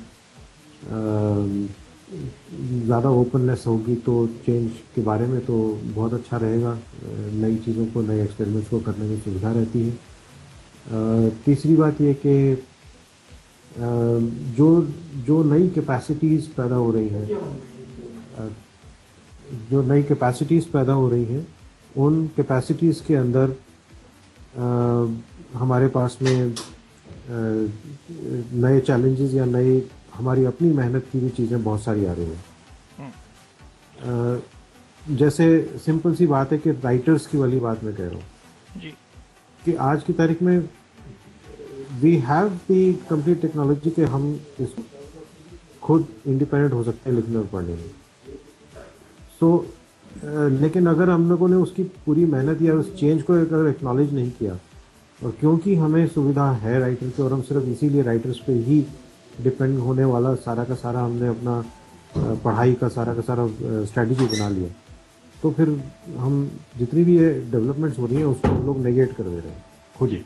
ज़्यादा ओपननेस होगी तो चेंज के बारे में तो बहुत अच्छा रहेगा, नई चीज़ों को, नए एक्सपेरिमेंट्स को करने में सुविधा रहती है। तीसरी बात ये कि जो नई कैपेसिटीज़ पैदा हो रही हैं, उन कैपेसिटीज़ के अंदर हमारे पास में नए चैलेंजेस या नई हमारी अपनी मेहनत की भी चीज़ें बहुत सारी आ रही हैं। जैसे सिंपल सी बात है कि राइटर्स की वाली बात मैं कह रहा हूँ जी कि आज की तारीख में we have the complete technology के हम इस खुद इंडिपेंडेंट हो सकते हैं लिखने और पढ़ने में। लेकिन अगर हम लोगों ने उसकी पूरी मेहनत या उस चेंज को अगर एक्नॉलेज नहीं किया, और क्योंकि हमें सुविधा है राइटर की और हम सिर्फ इसीलिए राइटर्स पे ही डिपेंड होने वाला सारा का सारा हमने अपना पढ़ाई का सारा स्ट्रेटजी बना लिया, तो फिर हम जितनी भी ये डेवलपमेंट्स हो रही हैं उसको हम लोग नेगेट कर दे रहे हैं खुद ही।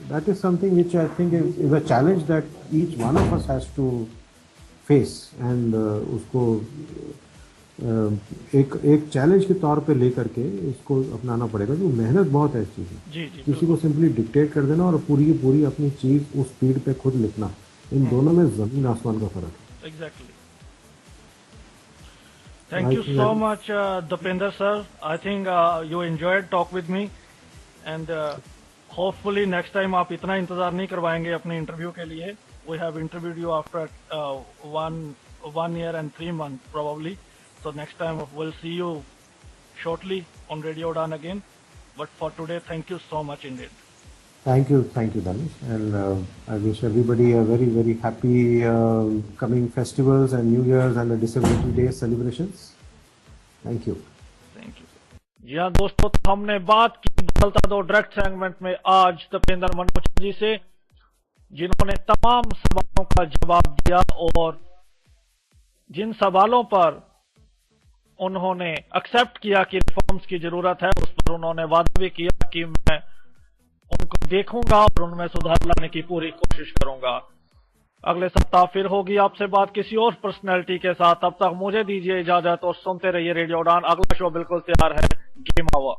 That is something which I think is a challenge that each one of us has to face, and उसको एक चैलेंज के तौर पे लेकर के इसको अपनाना पड़ेगा। जो मेहनत बहुत है इस चीज़ में, किसी को सिंपली डिक्टेट कर देना और पूरी अपनी चीज़ उस स्पीड पे खुद लिखना, इन दोनों में जमीन आसमान का फर्क है। Exactly. Thank you so much Dipendra sir. I think you enjoyed talk with me, and hopefully next time आप इतना इंतजार नहीं करवाएंगे अपने इंटरव्यू के लिए। We have interviewed you after 1 year and 3 months probably. So next time we'll see you shortly on Radio Udan again. But for today, thank you so much indeed. Thank you, Danish, and I wish everybody a very, very happy coming festivals and New Year's and the Disability Day celebrations. Thank you. Thank you. जी हाँ दोस्तों, हमने बात की बदलता दो direct segment में आज दीपेंद्र मनोज जी से, जिन्होंने तमाम सवालों का जवाब दिया और जिन सवालों पर उन्होंने एक्सेप्ट किया कि रिफॉर्म्स की जरूरत है, उस पर उन्होंने वादा भी किया कि मैं उनको देखूंगा और उनमें सुधार लाने की पूरी कोशिश करूंगा। अगले सप्ताह फिर होगी आपसे बात किसी और पर्सनैलिटी के साथ। तब तक मुझे दीजिए इजाजत और सुनते रहिए रेडियो उड़ान। अगला शो बिल्कुल तैयार है, गेम ओवर।